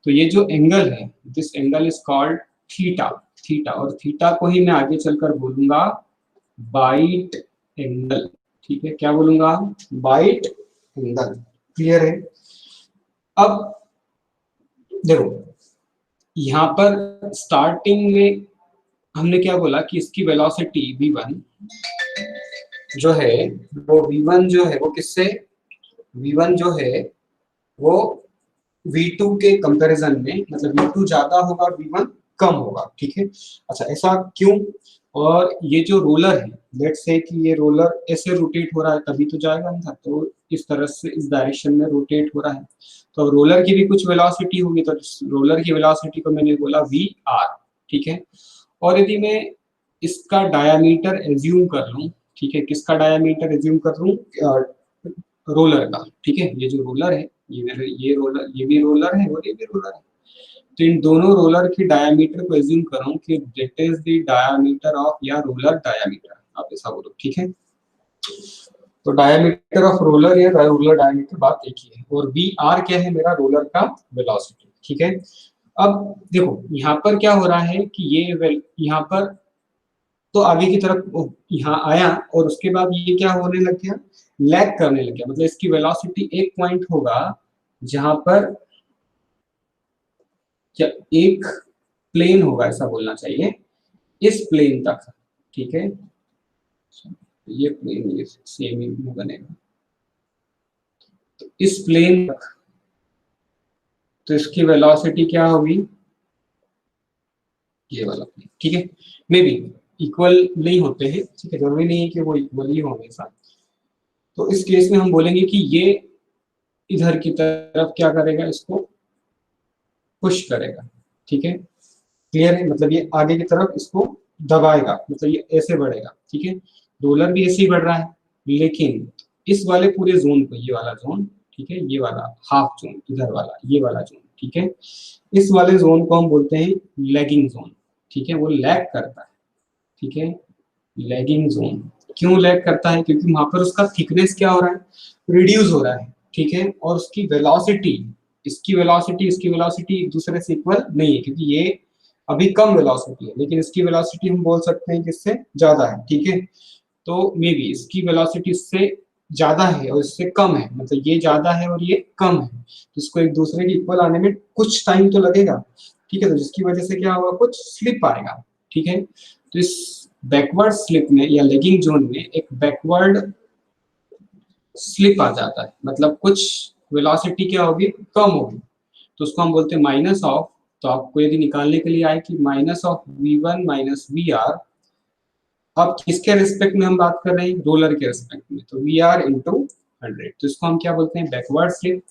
तो ये जो एंगल है, this angle is called theta. Theta, और थीटा को ही मैं आगे चलकर बोलूंगा बाइट एंगल, ठीक है। क्या बोलूंगा? Bite angle. क्लियर है? अब देखो, यहाँ पर स्टार्टिंग में हमने क्या बोला कि इसकी वेलोसिटी v1 जो है वो v1 जो है वो किससे? v1 जो है वो v2 के कंपैरिजन में, मतलब v2 ज्यादा होगा, v1 कम होगा, ठीक है। अच्छा, ऐसा क्यों? और ये जो रोलर है, लेट्स से कि ये रोलर ऐसे रोटेट हो रहा है तभी तो जाएगा अंदर, तो इस तरह से इस डायरेक्शन में रोटेट हो रहा है, तो रोलर की भी कुछ वेलोसिटी होगी, तो रोलर की वेलोसिटी को मैंने बोला वी आर, ठीक है। और यदि मैं इसका डायामीटर एज्यूम कर लूं, ठीक है, किसका डायामीटर एज्यूम कर लूं? रोलर का, ठीक है। ये जो रोलर है, ये रोलर, ये भी रोलर है और ये भी रोलर है। तो इन दोनों रोलर की डायामीटर को एज्यूम करो कि that is the diameter of, या रोलर डायामीटर, आप ऐसा बोलो, ठीक है। तो डायामीटर ऑफ रोलर या रोलर डायामीटर बात एक ही है, और वी आर क्या है मेरा, रोलर का वेलोसिटी, ठीक है। अब देखो यहाँ पर क्या हो रहा है कि ये यहाँ पर तो आगे की तरफ यहाँ आया, और उसके बाद ये क्या होने लग गया, लैग करने लग गया। मतलब इसकी वेलोसिटी एक पॉइंट होगा जहां पर क्या, एक प्लेन होगा ऐसा बोलना चाहिए, इस प्लेन तक, ठीक है। ये प्लेन ये सेम ही बनेगा, तो इस प्लेन तक, तो इसकी वेलोसिटी क्या होगी, ये वाला प्लेन, ठीक है। मे बी इक्वल नहीं होते हैं, ठीक है, जरूरी नहीं है कि वो इक्वल ही हो हमेशा। तो इस केस में हम बोलेंगे कि ये इधर की तरफ क्या करेगा, इसको पुश करेगा, ठीक है। क्लियर है, मतलब ये आगे की तरफ इसको दबाएगा, मतलब ये ऐसे बढ़ेगा, ठीक है। रोलर भी ऐसे ही बढ़ रहा है, लेकिन इस वाले पूरे जोन को, ये वाला जोन, ठीक है, ये वाला हाफ जोन इधर वाला, ये वाला जोन, ठीक है, इस वाले जोन को हम बोलते हैं लैगिंग जोन, ठीक है। वो लैग करता है, ठीक है, लैगिंग जोन। क्यों लैग करता है, क्योंकि वहां पर उसका थिकनेस क्या हो रहा है, रिड्यूस हो रहा है, ठीक है। और उसकी वेलोसिटी, इसकी वेलोसिटी एक दूसरे से इक्वल नहीं है, क्योंकि ये अभी कम वेलोसिटी है, लेकिन इसकी वेलोसिटी हम बोल सकते हैं कि इससे ज्यादा है, ठीक है। तो मे बी इसकी वेलोसिटी इससे ज्यादा है और इससे कम है, मतलब ये ज्यादा है और ये कम है, तो इसको एक दूसरे के इक्वल आने में कुछ टाइम तो लगेगा, ठीक है। तो जिसकी वजह से क्या होगा, कुछ स्लिप आएगा, ठीक है। तो इस बैकवर्ड स्लिप में या लेगिंग जोन में एक बैकवर्ड स्लिप आ जाता है, मतलब कुछ वेलोसिटी क्या होगी, कम होगी, तो उसको हम बोलते हैं माइनस ऑफ। तो आपको यदि निकालने के लिए आए कि minus of v1 minus V R, अब किसके रिस्पेक्ट में हम बात कर रहे हैं, रोलर के रिस्पेक्ट में, तो वी आर इंटू 100, तो इसको हम क्या बोलते हैं, बैकवर्ड स्लिप।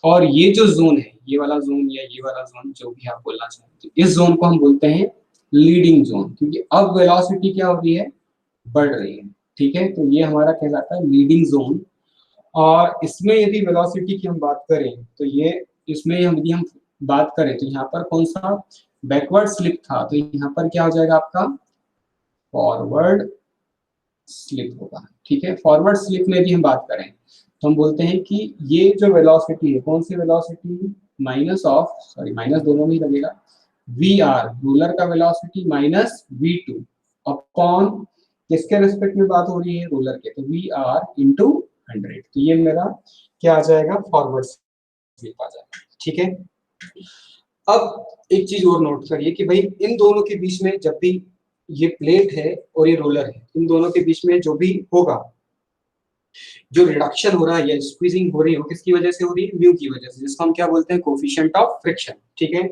और ये जो जोन है, ये वाला जोन या ये वाला जोन, जो भी आप बोलना चाहते हैं, इस जोन को हम बोलते हैं लीडिंग जोन, क्योंकि अब वेलोसिटी क्या हो रही है, बढ़ रही है, ठीक है। तो ये हमारा कहलाता है लीडिंग जोन। और इसमें यदि वेलोसिटी की हम बात करें, तो ये इसमें यदि हम बात करें, तो यहाँ पर कौन सा बैकवर्ड स्लिप था, तो यहाँ पर क्या हो जाएगा आपका फॉरवर्ड स्लिप होगा, ठीक है। फॉरवर्ड स्लिप में भी हम बात करें, तो हम बोलते हैं कि ये जो वेलोसिटी है, कौन सी velocity, minus of, sorry minus दोनों में ही लगेगा, वी आर रोलर का velocity minus V two upon, किसके रिस्पेक्ट में बात हो रही है, रोलर के, तो वी आर इंटू 100, तो ये मेरा क्या आ जाएगा, फॉरवर्ड स्लिप आ जाएगा, ठीक है। अब एक चीज और नोट करिए कि भाई इन दोनों के बीच में, जब भी ये प्लेट है और ये रोलर है, इन दोनों के बीच में जो भी होगा, जो रिडक्शन हो रहा है या स्क्वीजिंग हो रही है, वो किसकी वजह से हो रही है, म्यू की वजह से, जिसको हम क्या बोलते हैं, कोफिशिएंट ऑफ फ्रिक्शन, ठीक है।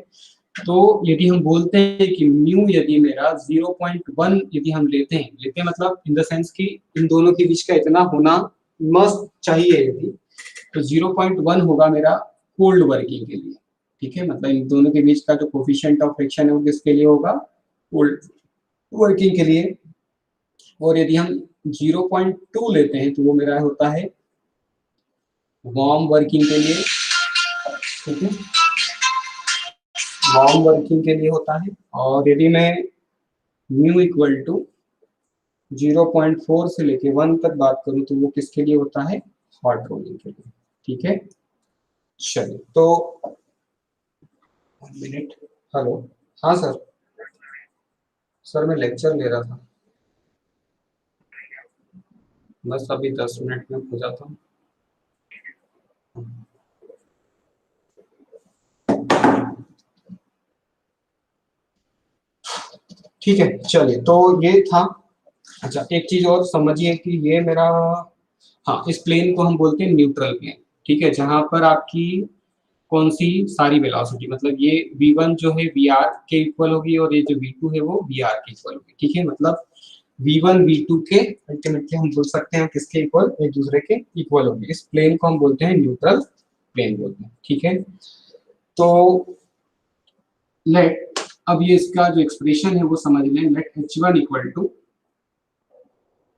तो यदि हम बोलते हैं कि म्यू यदि मेरा 0.1 यदि हम लेते हैं मतलब इन द सेंस कि इन दोनों के बीच का इतना होना मस्ट चाहिए, यदि तो 0.1 होगा मेरा कोल्ड वर्किंग के लिए, ठीक है। मतलब इन दोनों के बीच का जो कोफिशिएंट ऑफ फ्रिक्शन है वो किसके लिए होगा, कोल्ड वर्किंग के लिए। और यदि हम 0.2 लेते हैं तो वो मेरा होता है वार्म वर्किंग के लिए, ठीक है, वार्म वर्किंग के लिए होता है। और यदि मैं म्यू इक्वल टू 0.4 से लेके 1 तक बात करूं, तो वो किसके लिए होता है, हॉट रोलिंग के लिए, ठीक है। चलिए तो 1 मिनट, हेलो, हाँ सर, सर मैं लेक्चर ले रहा था, बस अभी 10 मिनट में हो जाता हूँ। ठीक है, चलिए तो ये था। अच्छा एक चीज और समझिए कि ये मेरा, हाँ, इस प्लेन को हम बोलते हैं न्यूट्रल प्लेन, ठीक है, जहां पर आपकी कौन सी सारी वेलोसिटी, मतलब ये v1 जो है vr के इक्वल होगी, और ये जो v2 है वो vr के इक्वल होगी, ठीक है। मतलब v1 v2 के अल्टीमेटली हम बोल सकते हैं किसके इक्वल, एक दूसरे के इक्वल होगी। इस प्लेन को हम बोलते हैं न्यूट्रल प्लेन बोलते हैं, ठीक है। तो लेट अब ये इसका जो एक्सप्रेशन है वो समझ लें, let h1 equal to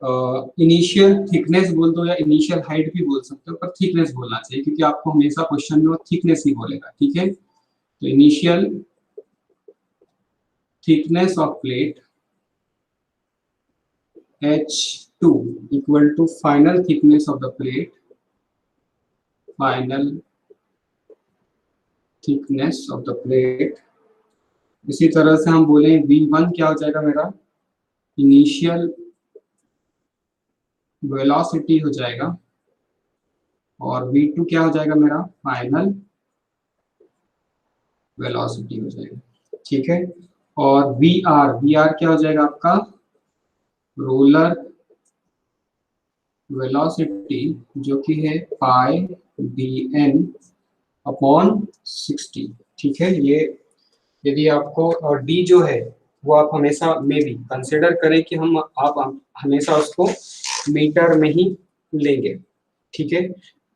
initial thickness बोल दो या इनिशियल हाइट भी बोल सकते हो, पर थिकनेस बोलना चाहिए क्योंकि आपको हमेशा क्वेश्चन में वो थिकनेस ही बोलेगा, ठीक है। तो initial thickness of plate H2 equal to final thickness of the plate, final thickness of the plate। इसी तरह से हम बोले V1 क्या हो जाएगा मेरा, इनिशियल वेलोसिटी हो जाएगा, और V2 क्या हो जाएगा मेरा, फाइनल वेलोसिटी हो जाएगा, ठीक है। और VR क्या हो जाएगा आपका, रोलर वेलोसिटी, जो कि है पाई dn अपॉन 60, ठीक है। ये यदि आपको, और d जो है वो आप हमेशा में भी कंसिडर करें कि आप हमेशा उसको मीटर में ही लेंगे, ठीक है,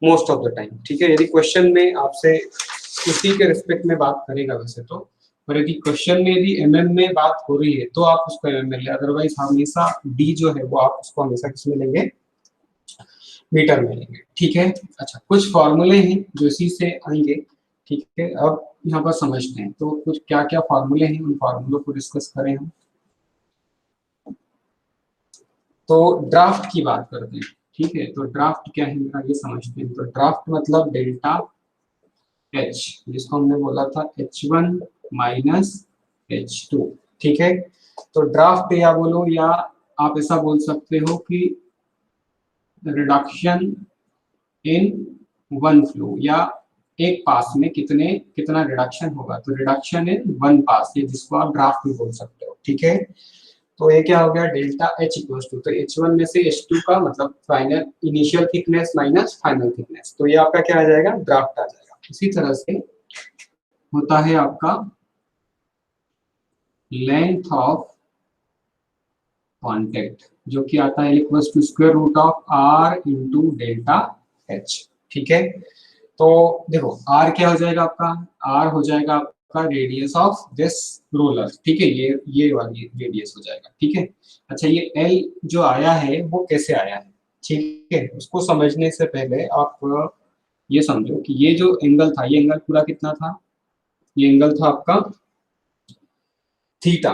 मोस्ट ऑफ द टाइम, ठीक है। यदि क्वेश्चन में आपसे उसी के रिस्पेक्ट में बात करेगा वैसे तो, पर यदि क्वेश्चन में यदि mm में बात हो रही है तो आप उसको mm में लें, अदरवाइज हमेशा d जो है वो आप उसको हमेशा किसमें लेंगे, मीटर में लेंगे, ठीक है। अच्छा, कुछ फॉर्मूले हैं जो इसी से आएंगे, ठीक है। अब यहाँ पर समझते हैं, तो कुछ क्या क्या फॉर्मूले हैं, उन फॉर्मूलों को डिस्कस करें हम। तो ड्राफ्ट की बात करते हैं, ठीक है। तो ड्राफ्ट क्या है मेरा, ये समझते हैं। तो ड्राफ्ट मतलब डेल्टा H, जिसको हमने बोला था H1 माइनस H2, ठीक है। तो ड्राफ्ट या बोलो, या आप ऐसा बोल सकते हो कि रिडक्शन इन वन फ्लो, या एक पास में कितना रिडक्शन होगा, तो रिडक्शन इन वन पास, ये जिसको आप ड्राफ्ट भी बोल सकते हो, ठीक है। तो ये क्या हो गया, डेल्टा H इक्वल्स टू, तो H1 में से H2 का मतलब final initial thickness minus final thickness, तो ये आपका क्या आ जाएगा, ड्राफ्ट आ जाएगा। इसी तरह से होता है आपका लेंथ ऑफ कांटेक्ट, जो कि आता है equals to square root of R into delta H, ठीक है। तो देखो R क्या हो जाएगा आपका, R हो जाएगा आपका रेडियस ऑफ दिस रोलर, ठीक है, ये वाली रेडियस हो जाएगा, ठीक है। अच्छा, ये L जो आया है वो कैसे आया है, ठीक है, उसको समझने से पहले आप ये समझो कि ये जो एंगल था, ये एंगल पूरा कितना था, ये एंगल था आपका थीटा,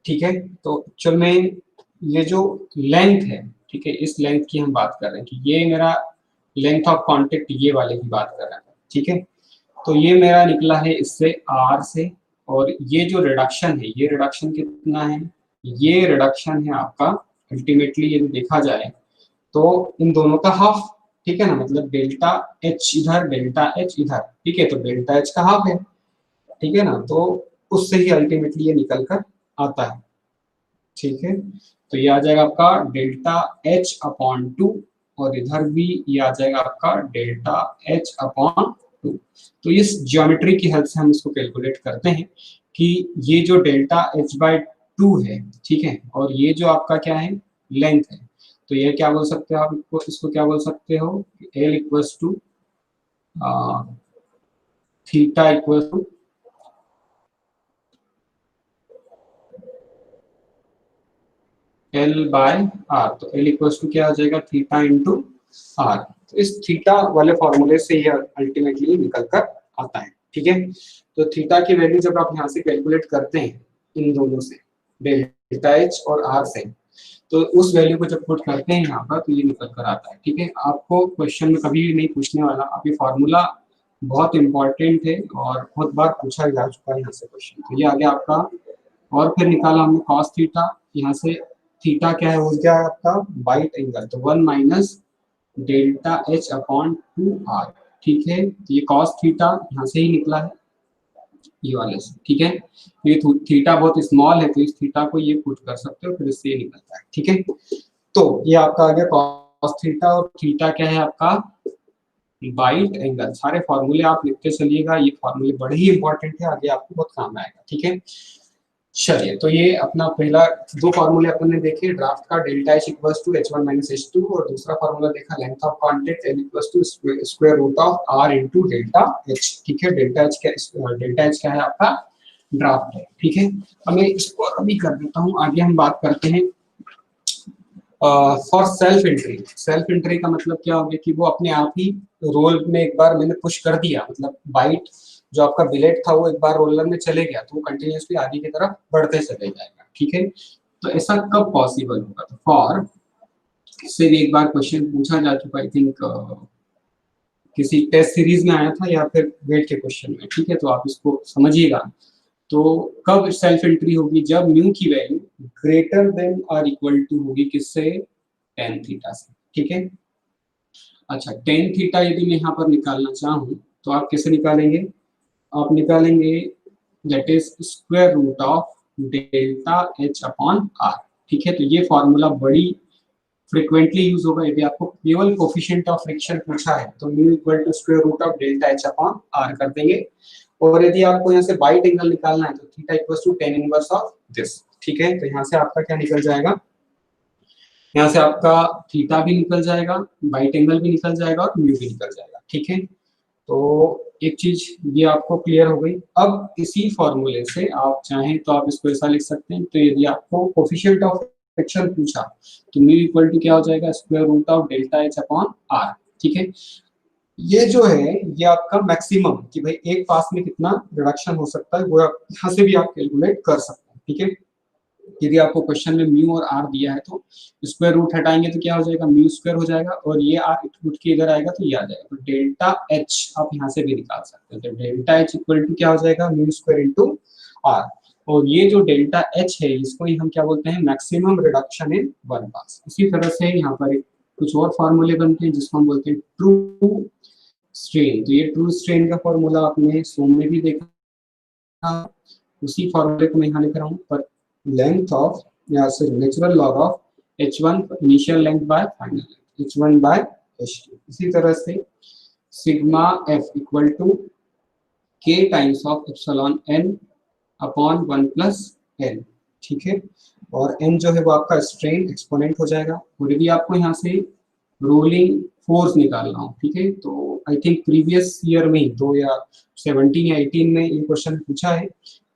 ठीक है। तो चल में ये जो लेंथ है, ठीक है, इस लेंथ की हम बात कर रहे हैं कि ये मेरा लेंथ ऑफ कांटेक्ट, ये वाले की बात कर रहे हैं, ठीक है। तो ये मेरा निकला है इससे R से, और ये जो रिडक्शन है, ये रिडक्शन कितना है, ये रिडक्शन है आपका अल्टीमेटली यदि देखा जाए तो इन दोनों का हाफ, ठीक है ना, मतलब डेल्टा H इधर, डेल्टा H इधर, ठीक है। तो डेल्टा H का हाफ है, ठीक है ना, तो उससे ही अल्टीमेटली ये निकल कर आता है, ठीक है। तो ये आ जाएगा आपका डेल्टा H अपॉन 2, और इधर भी ये आ जाएगा आपका डेल्टा H अपॉन 2। तो इस ज्योमेट्री की हेल्प से हम इसको कैलकुलेट करते हैं कि ये जो डेल्टा H बाई 2 है, ठीक है, और ये जो आपका क्या है, लेंथ है, तो ये क्या बोल सकते हो आप, इसको क्या बोल सकते हो, L equals to theta equals to L by R। तो L इक्वल्स टू क्या हो जाएगा, थीटा इंटू R। तो इस थीटा वाले फॉर्मूले से ये अल्टीमेटली निकल कर आता है, ठीक है। तो थीटा की वैल्यू जब आप यहाँ से कैलकुलेट करते हैं इन दोनों से, डेल्टा H और R से, तो उस वैल्यू को जब पुट करते हैं यहाँ पर तो ये निकल कर आता है, ठीक है। आपको क्वेश्चन में कभी भी नहीं पूछने वाला, आप ये फॉर्मूला बहुत इंपॉर्टेंट है और बहुत बार पूछा जा चुका है यहाँ से क्वेश्चन। तो ये आ गया आपका, और फिर निकाला हमने कॉस थीटा, यहाँ से थीटा क्या है, हो गया आपका बाइट एंगल, तो 1 minus delta H upon 2R, ठीक है। ये कॉस थीटा यहाँ से ही निकला है, ये वाले से, ठीक है। ये थीटा बहुत स्मॉल है तो इस थीटा को ये पुट कर सकते हो, फिर इससे ये निकलता है, ठीक है। तो ये आपका आ गया कॉस थीटा, और थीटा क्या है आपका बाइट एंगल। सारे फॉर्मूले आप लिखते चलिएगा, ये फॉर्मूले बड़े ही इंपॉर्टेंट है, आगे आपको बहुत काम आएगा, ठीक है। चलिए, तो ये अपना पहला दो फॉर्मूले अपन ने देखे, ड्राफ्ट का delta H equals to H1 minus H2, और दूसरा फॉर्मूला देखा length of contact L equals to square root of R into delta H, ठीक है। डेल्टा H क्या है आपका ड्राफ्ट है, ठीक है। अब मैं इसको अभी कर देता हूँ, आगे हम बात करते हैं फॉर सेल्फ एंट्री का मतलब क्या हो गया कि वो अपने आप ही रोल में एक बार मैंने पुश कर दिया, मतलब बाइट जो आपका बिलेट था वो एक बार रोलर में चले गया तो वो कंटिन्यूसली आगे की तरफ बढ़ते चले जाएगा, ठीक है। तो ऐसा कब पॉसिबल होगा? तो फॉर से भी एक बार क्वेश्चन पूछा जा चुका, आई थिंक किसी टेस्ट सीरीज में आया था या फिर वेट के क्वेश्चन में, ठीक है, तो आप इसको समझिएगा। तो कब सेल्फ एंट्री होगी? जब म्यू की वैल्यू ग्रेटर देन और इक्वल टू होगी किससे? टेन थीटा से, ठीक है। अच्छा, टेन थीटा यदि मैं यहाँ पर निकालना चाहूँ तो आप कैसे निकालेंगे? आप निकालेंगे that is square root of delta H upon R, ठीक है। तो ये फॉर्मूला बड़ी फ्रिक्वेंटली यूज होगा यदि आपको केवल कोफिशिएंट ऑफ फ्रिक्शन पूछा है तो mu equal to square root of delta H upon R कर देंगे। और यदि आपको यहाँ से बाइट एंगल निकालना है तो theta equal to tan inverse of this, ठीक है। तो यहाँ से आपका क्या निकल जाएगा? यहाँ से आपका थीटा भी निकल जाएगा, बाइट एंगल भी निकल जाएगा और म्यू भी निकल जाएगा, ठीक है। तो एक चीज ये आपको क्लियर हो गई। अब इसी फॉर्मूले से आप चाहें तो आप इसको ऐसा लिख सकते हैं। तो यदि आपको कोफिशिएंट ऑफ फ्रिक्शन पूछा तो म्यू इक्वल टू क्या हो जाएगा? Square root of delta H upon R, ठीक है। ये जो है ये आपका मैक्सिमम कि भाई एक पास में कितना रिडक्शन हो सकता है वो आप यहाँ से भी आप कैलकुलेट कर सकते हैं, ठीक है। यदि आपको क्वेश्चन में म्यू और आर दिया है तो स्क्वायर रूट हटाएंगे तो क्या हो जाएगा? म्यू स्क्वायर हो जाएगा और ये आर उठ के इधर आएगा तो ये आ जाएगा। तो डेल्टा एच आप यहाँ से भी निकाल सकते हैं। तो डेल्टा एच इक्वल टू क्या हो जाएगा? Mu square into R. और ये जो डेल्टा एच है इसको ही हम क्या बोलते हैं? Maximum reduction in one pass. इसी तरह से यहाँ पर कुछ और फॉर्मूले बनते हैं जिसको हम बोलते हैं ट्रू स्ट्रेन। तो ये ट्रू स्ट्रेन का फॉर्मूला आपने सोम में भी देखा, उसी फॉर्मूले को मैं यहाँ लिख रहा हूँ। पर लेंथ ऑफ या से natural log of h1 initial length by final length h1 by h2। इसी तरह से सिग्मा f इक्वल टू k times of epsilon n upon 1 plus n, ठीक है। और n जो है वो आपका स्ट्रेन एक्सपोनेंट हो जाएगा। और यदि आपको यहाँ से रोलिंग फोर्स निकालना हो, ठीक है, तो आई थिंक प्रीवियस ईयर में 2017 या 18 में ये क्वेश्चन पूछा है।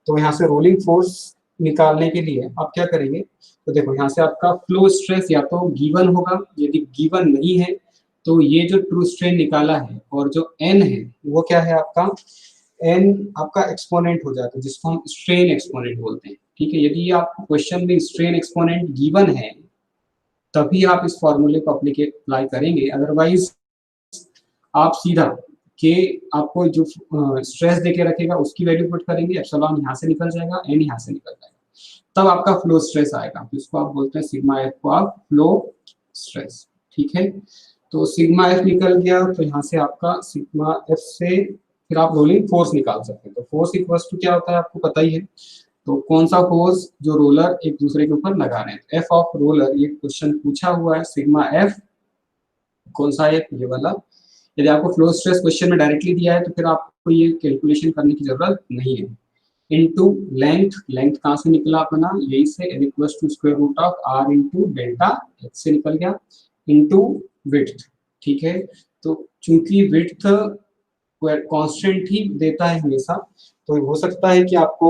तो यहाँ से रोलिंग फोर्स निकालने के लिए आप क्या करेंगे? तो देखो यहाँ से आपका फ्लो स्ट्रेस या तो गिवन होगा, यदि गिवन नहीं है तो ये जो ट्रू स्ट्रेन निकाला है और जो n है वो क्या है आपका? n आपका एक्सपोनेंट हो जाता है जिसको हम स्ट्रेन एक्सपोनेंट बोलते हैं, ठीक है। यदि आपको क्वेश्चन में स्ट्रेन एक्सपोनेंट गिवन है तभी आप इस फॉर्मूले को अप्लाई करेंगे, अदरवाइज आप सीधा के आपको जो स्ट्रेस देके रखेगा उसकी वैल्यू पुट करेंगे, एप्सिलॉन यहाँ से निकल जाएगा, एन यहाँ से निकल जाएगा, तब आपका फ्लो स्ट्रेस आएगा। तो इसको आप बोलते हैं सिग्मा एफ को आप फ्लो स्ट्रेस, ठीक है। तो सिग्मा एफ निकल गया तो यहाँ से आपका सिग्मा एफ से फिर आप रोलिंग फोर्स निकाल सकते हैं। तो फोर्स इक्वल टू क्या होता है आपको पता ही है। तो कौन सा फोर्स? जो रोलर एक दूसरे के ऊपर लगा रहे हैं। एफ ऑफ रोलर, ये क्वेश्चन पूछा हुआ है, सिग्मा एफ कौन सा है? ये वाला। यदि आपको फ्लो स्ट्रेस क्वेश्चन में डायरेक्टली दिया है तो फिर आपको ये कैलकुलेशन करने की जरूरत नहीं है। इनटू लेंथ, लेंथ कहाँ से निकला अपना? यही से, n equal to square root of r into delta h से निकल गया, इनटू विड्थ, ठीक है। तो चूंकि विड्थ कांस्टेंट ही देता है हमेशा, तो हो सकता है कि आपको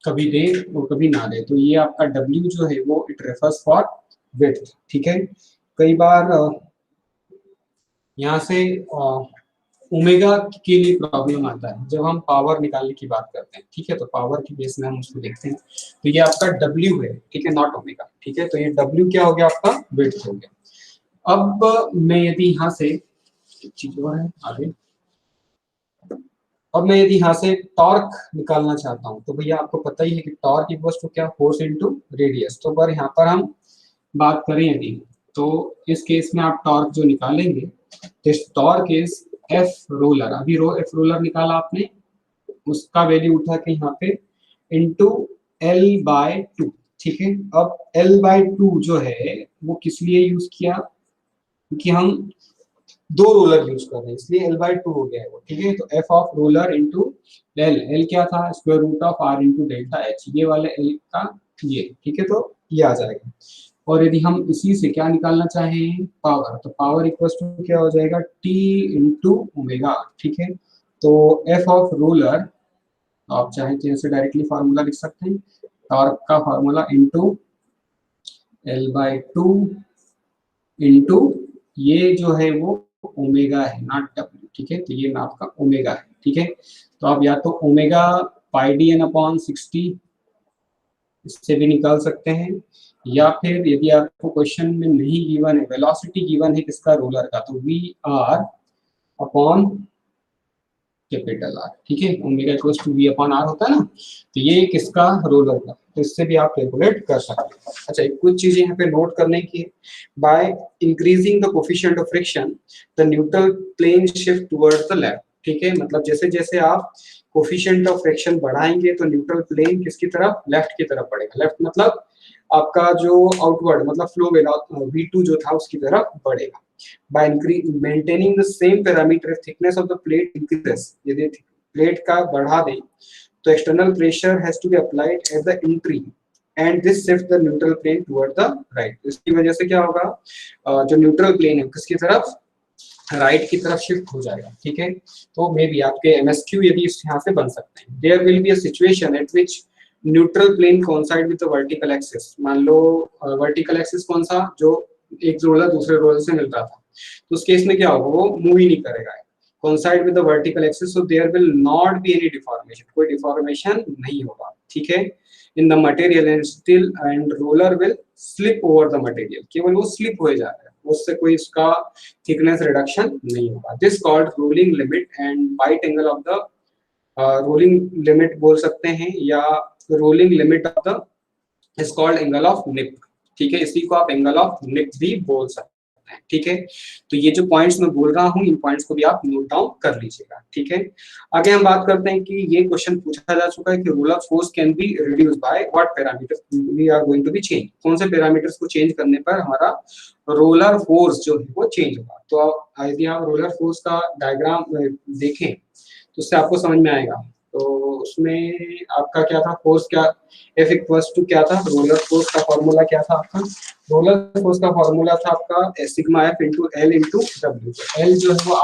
कभी दे और कभी ना दे। तो ये आपका W जो है वो इट रेफर्स फॉर विड्थ, ठीक है। कई बार यहाँ से ओमेगा के लिए प्रॉब्लम आता है जब हम पावर निकालने की बात करते हैं, ठीक है। तो पावर की बेस में हम उसको देखते हैं। तो ये आपका W है, ठीक है, नॉट ओमेगा, ठीक है। तो ये W क्या हो गया? आपका विड्थ हो गया। अब मैं यदि यहाँ से एक चीज और है आगे, अब मैं यदि यहाँ से टॉर्क निकालना चाहता हूँ तो भैया आपको पता ही है कि टॉर्क इक्वल टू क्या? Force into radius. तो पर यहाँ पर हम बात करें यदि, तो इस केस में आप टॉर्क जो निकालेंगे, this torque is F roller. अभी एफ रोलर निकाला आपने, उसका वैल्यू उठा के यहाँ पे इनटू L बाय 2, ठीक है। अब L बाय 2 जो है वो किस लिए यूज किया? क्योंकि हम दो रोलर यूज कर रहे हैं इसलिए L बाय 2 हो गया है वो, ठीक है। तो F of roller into L क्या था? Square root of R into delta H, ये वाले L का ये, ठीक है। तो ये आ जाएगा। और यदि हम इसी से क्या निकालना चाहें? पावर, तो पावर इक्वल टू क्या हो जाएगा? T इंटू ओमेगा, ठीक है। तो एफ ऑफ रोलर, तो आप चाहें तो ऐसे डायरेक्टली फार्मूला लिख सकते हैं, टॉर्क का formula into L by 2 into ये जो है वो ओमेगा है, नॉट डब्ल्यू, ठीक है। तो ये आपका ओमेगा है, ठीक है। तो आप या तो ओमेगा पाई डी एन अपॉन 60 इससे भी निकाल सकते हैं, या फिर यदि आपको क्वेश्चन में नहीं गिवन है, वेलोसिटी गिवन है किसका, रोलर का, तो V R upon capital R, ठीक है। Omega equals to V upon R होता है ना, तो ये किसका, रोलर का, तो इससे भी आप कैलकुलेट कर सकते हैं। अच्छा, एक कुछ चीजें यहाँ पे नोट करने की, by increasing the coefficient of friction the neutral plane shift towards the left, ठीक है। मतलब जैसे जैसे आप कोफिशिएंट ऑफ फ्रिक्शन बढ़ाएंगे तो न्यूट्रल प्लेन किसकी तरफ, लेफ्ट की तरफ बढ़ेगा। लेफ्ट मतलब आपका जो आउटवर्ड मतलब फ्लो v2 जो था उसकी तरफ बढ़ेगा। by maintaining the same parameter thickness of the plate increases, यदि प्लेट का बढ़ा दें तो external pressure has to be applied at the entry and this shifts the neutral plane toward the right। इसकी वजह से क्या होगा, जो न्यूट्रल प्लेन है किसकी तरफ, राइट की तरफ शिफ्ट हो जाएगा, ठीक है। तो मे बी आपके एमएसक्यू यदि इस यहाँ से बन सकते हैं, there will be a situation at which neutral plane coincide with the vertical axis. मान लो वर्टिकल एक्सिस कौन सा, जो एक रोलर दूसरे रोलर से मिल रहा था, तो उस केस में क्या होगा, वो मूव ही नहीं करेगा, coincide with the vertical axis, so there will not be any deformation, कोई डिफॉर्मेशन नहीं होगा, ठीक है, in the material and still and roller will slip over the material, केवल वो स्लिप हो जाएगा, उससे कोई इसका थिकनेस रिडक्शन नहीं होगा। This called rolling limit and bite angle of the rolling limit बोल सकते हैं, या rolling limit of the is called angle of nip, ठीक है। इसी को आप एंगल ऑफ निप भी बोल सकते हैं, ठीक है। तो ये जो पॉइंट्स मैं बोल रहा हूँ, इन पॉइंट्स को भी आप नोट डाउन कर लीजिएगा, ठीक है। आगे हम बात करते हैं कि ये क्वेश्चन पूछा जा चुका है कि rule of force can be reduce by what parameters we are going to be change, कौन से पैरामीटर्स को चेंज करने पर हमारा रोलर फोर्स जो है वो चेंज होगा। तो यदि आप रोलर फोर्स का डायग्राम देखें तो उससे आपको समझ में आएगा। तो उसमें आपका क्या था, फोर्स क्या, F इक्वल्स टू क्या था, रोलर फोर्स का फॉर्मूला क्या था आपका, रोलर फोर्स का फॉर्मूला था आपका sigma F into L into W. L जो है वो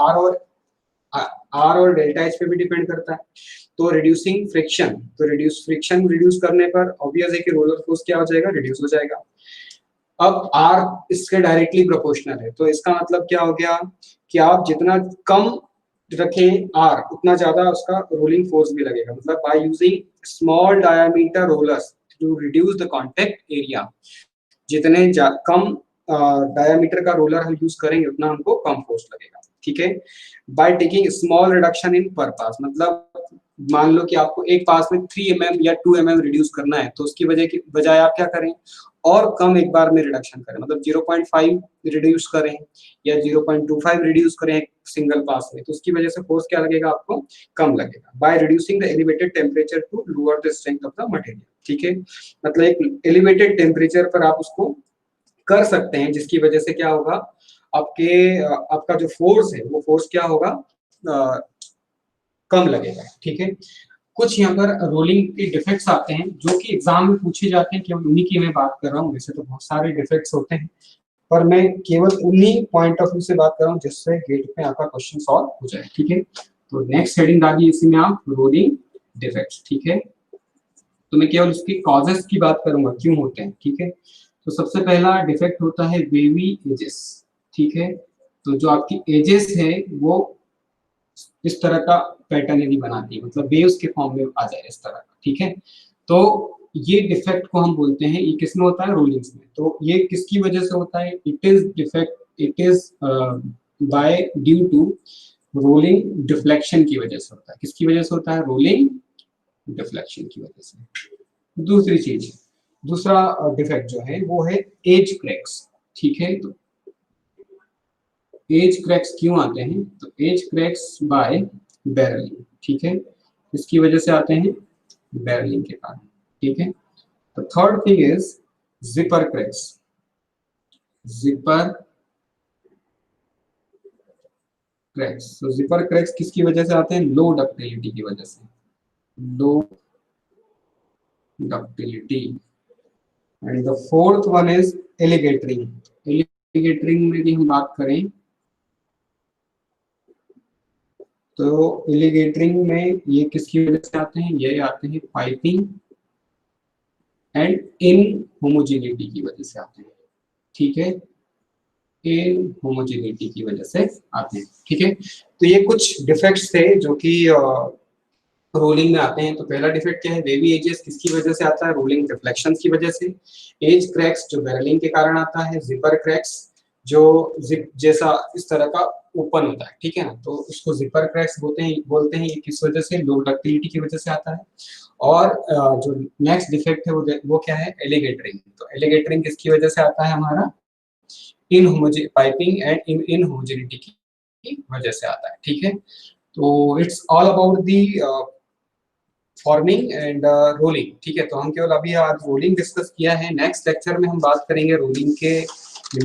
आर और डेल्टा एच पे भी डिपेंड करता है। तो रिड्यूसिंग फ्रिक्शन, तो रिड्यूस करने पर ऑब्वियस है कि रोलर फोर्स क्या हो जाएगा, रिड्यूस हो जाएगा। अब आर इसके डायरेक्टली प्रोपोर्शनल है, तो इसका मतलब क्या हो गया कि आप जितना कम रखें आर उतना ज्यादा उसका रोलिंग फोर्स भी लगेगा। मतलब by using small diameter rollers to reduce the contact area, जितने कम डायमीटर का रोलर हम यूज करेंगे उतना हमको कम फोर्स लगेगा, ठीक है। By taking small reduction in per pass, मतलब मान लो कि आपको एक पास में 3 mm या 2 mm रिड्यूस करना है, तो उसकी वजह की बजाय आप क्या करें, और कम एक बार में रिडक्शन करें, मतलब 0.5 रिड्यूस करें या 0.25 रिड्यूस करें सिंगल पास में, तो उसकी वजह से फोर्स क्या लगेगा, आपको कम लगेगा। By reducing the elevated temperature to lower the strength of the material, ठीक है। मतलब एक एलिवेटेड टेम्परेचर पर आप उसको कर सकते हैं, जिसकी वजह से क्या होगा, आपका जो फोर्स है वो फोर्स क्या होगा, कम लगेगा, ठीक है। कुछ यहाँ पर रोलिंग के डिफेक्ट्स आते हैं जो कि एग्जाम में पूछे जाते हैं, केवल उन्हीं की मैं बात कर रहा हूँ। वैसे तो बहुत सारे डिफेक्ट्स होते हैं, पर मैं केवल उन्हीं पॉइंट ऑफ व्यू से बात कर रहा हूँ जिससे गेट पे आपका क्वेश्चन सॉल्व हो जाए, ठीक है। तो नेक्स्ट हेडिंग डालिए इसी में आप, रोलिंग डिफेक्ट्स, ठीक है। तो मैं केवल उसकी कॉजेस की बात करूंगा, क्यों होते हैं, ठीक है। तो सबसे पहला डिफेक्ट होता है वेवी एजेस, ठीक है। तो जो आपकी एजेस है वो इस तरह का पैटर्न यदि बनाती है, मतलब वेव्स के फॉर्म में आ जाए इस तरह का, ठीक है। तो ये डिफेक्ट को हम बोलते हैं, ये किसमें होता है, रोलिंग्स में। तो ये किसकी वजह से होता है, it is defect, it is by due to rolling deflection की वजह से होता है। किसकी वजह से होता है, रोलिंग डिफ्लेक्शन की वजह से। दूसरी चीज, दूसरा डिफेक्ट जो है वो है एज क्रैक्स, ठीक है। तो एज क्रैक्स क्यों आते हैं, तो एज क्रैक्स बाय बैरलिंग, ठीक है, इसकी वजह से आते हैं बैरलिंग के कारण, ठीक है। तो third thing is zipper cracks, zipper cracks. तो जिपर क्रैक्स किसकी वजह से आते हैं, लो डक्टिलिटी की वजह से, low ductility. And the fourth one is alligatoring. Alligatoring में भी हम बात करें तो एलिगेटरिंग में ये किसकी वजह से आते हैं, ये आते हैं पाइपिंग एंड इन होमोजेनिटी की वजह से आते हैं, ठीक है। इनहोमोजेनिटी की वजह से आते हैं। ठीक है, तो ये कुछ डिफेक्ट्स थे जो कि रोलिंग में आते हैं। तो पहला डिफेक्ट क्या है, वेवी एजेस किसकी वजह से आता है, रोलिंग रिफ्लेक्शंस की वजह से। एज क्रैक्स जो बैरलिंग के कारण आता है। जिपर क्रैक्स जो जिप जैसा इस तरह का ओपन होता है, ठीक है ना, तो उसको जिपर क्रैक्स बोलते हैं। ये किस वजह से, लो डक्टिलिटी की वजह से आता है। और जो नेक्स्ट डिफेक्ट है वो क्या है, एलिगेटरिंग। तो एलिगेटरिंग किसकी वजह से आता है हमारा, इनहोमोजे पाइपिंग एंड इनहोमोजेनिटी की वजह से आता है। ठीक है, तो it's all about the forming and rolling. ठीक है, तो हम केवल अभी आज रोलिंग डिस्कस किया है। नेक्स्ट लेक्चर में हम बात करेंगे रोलिंग के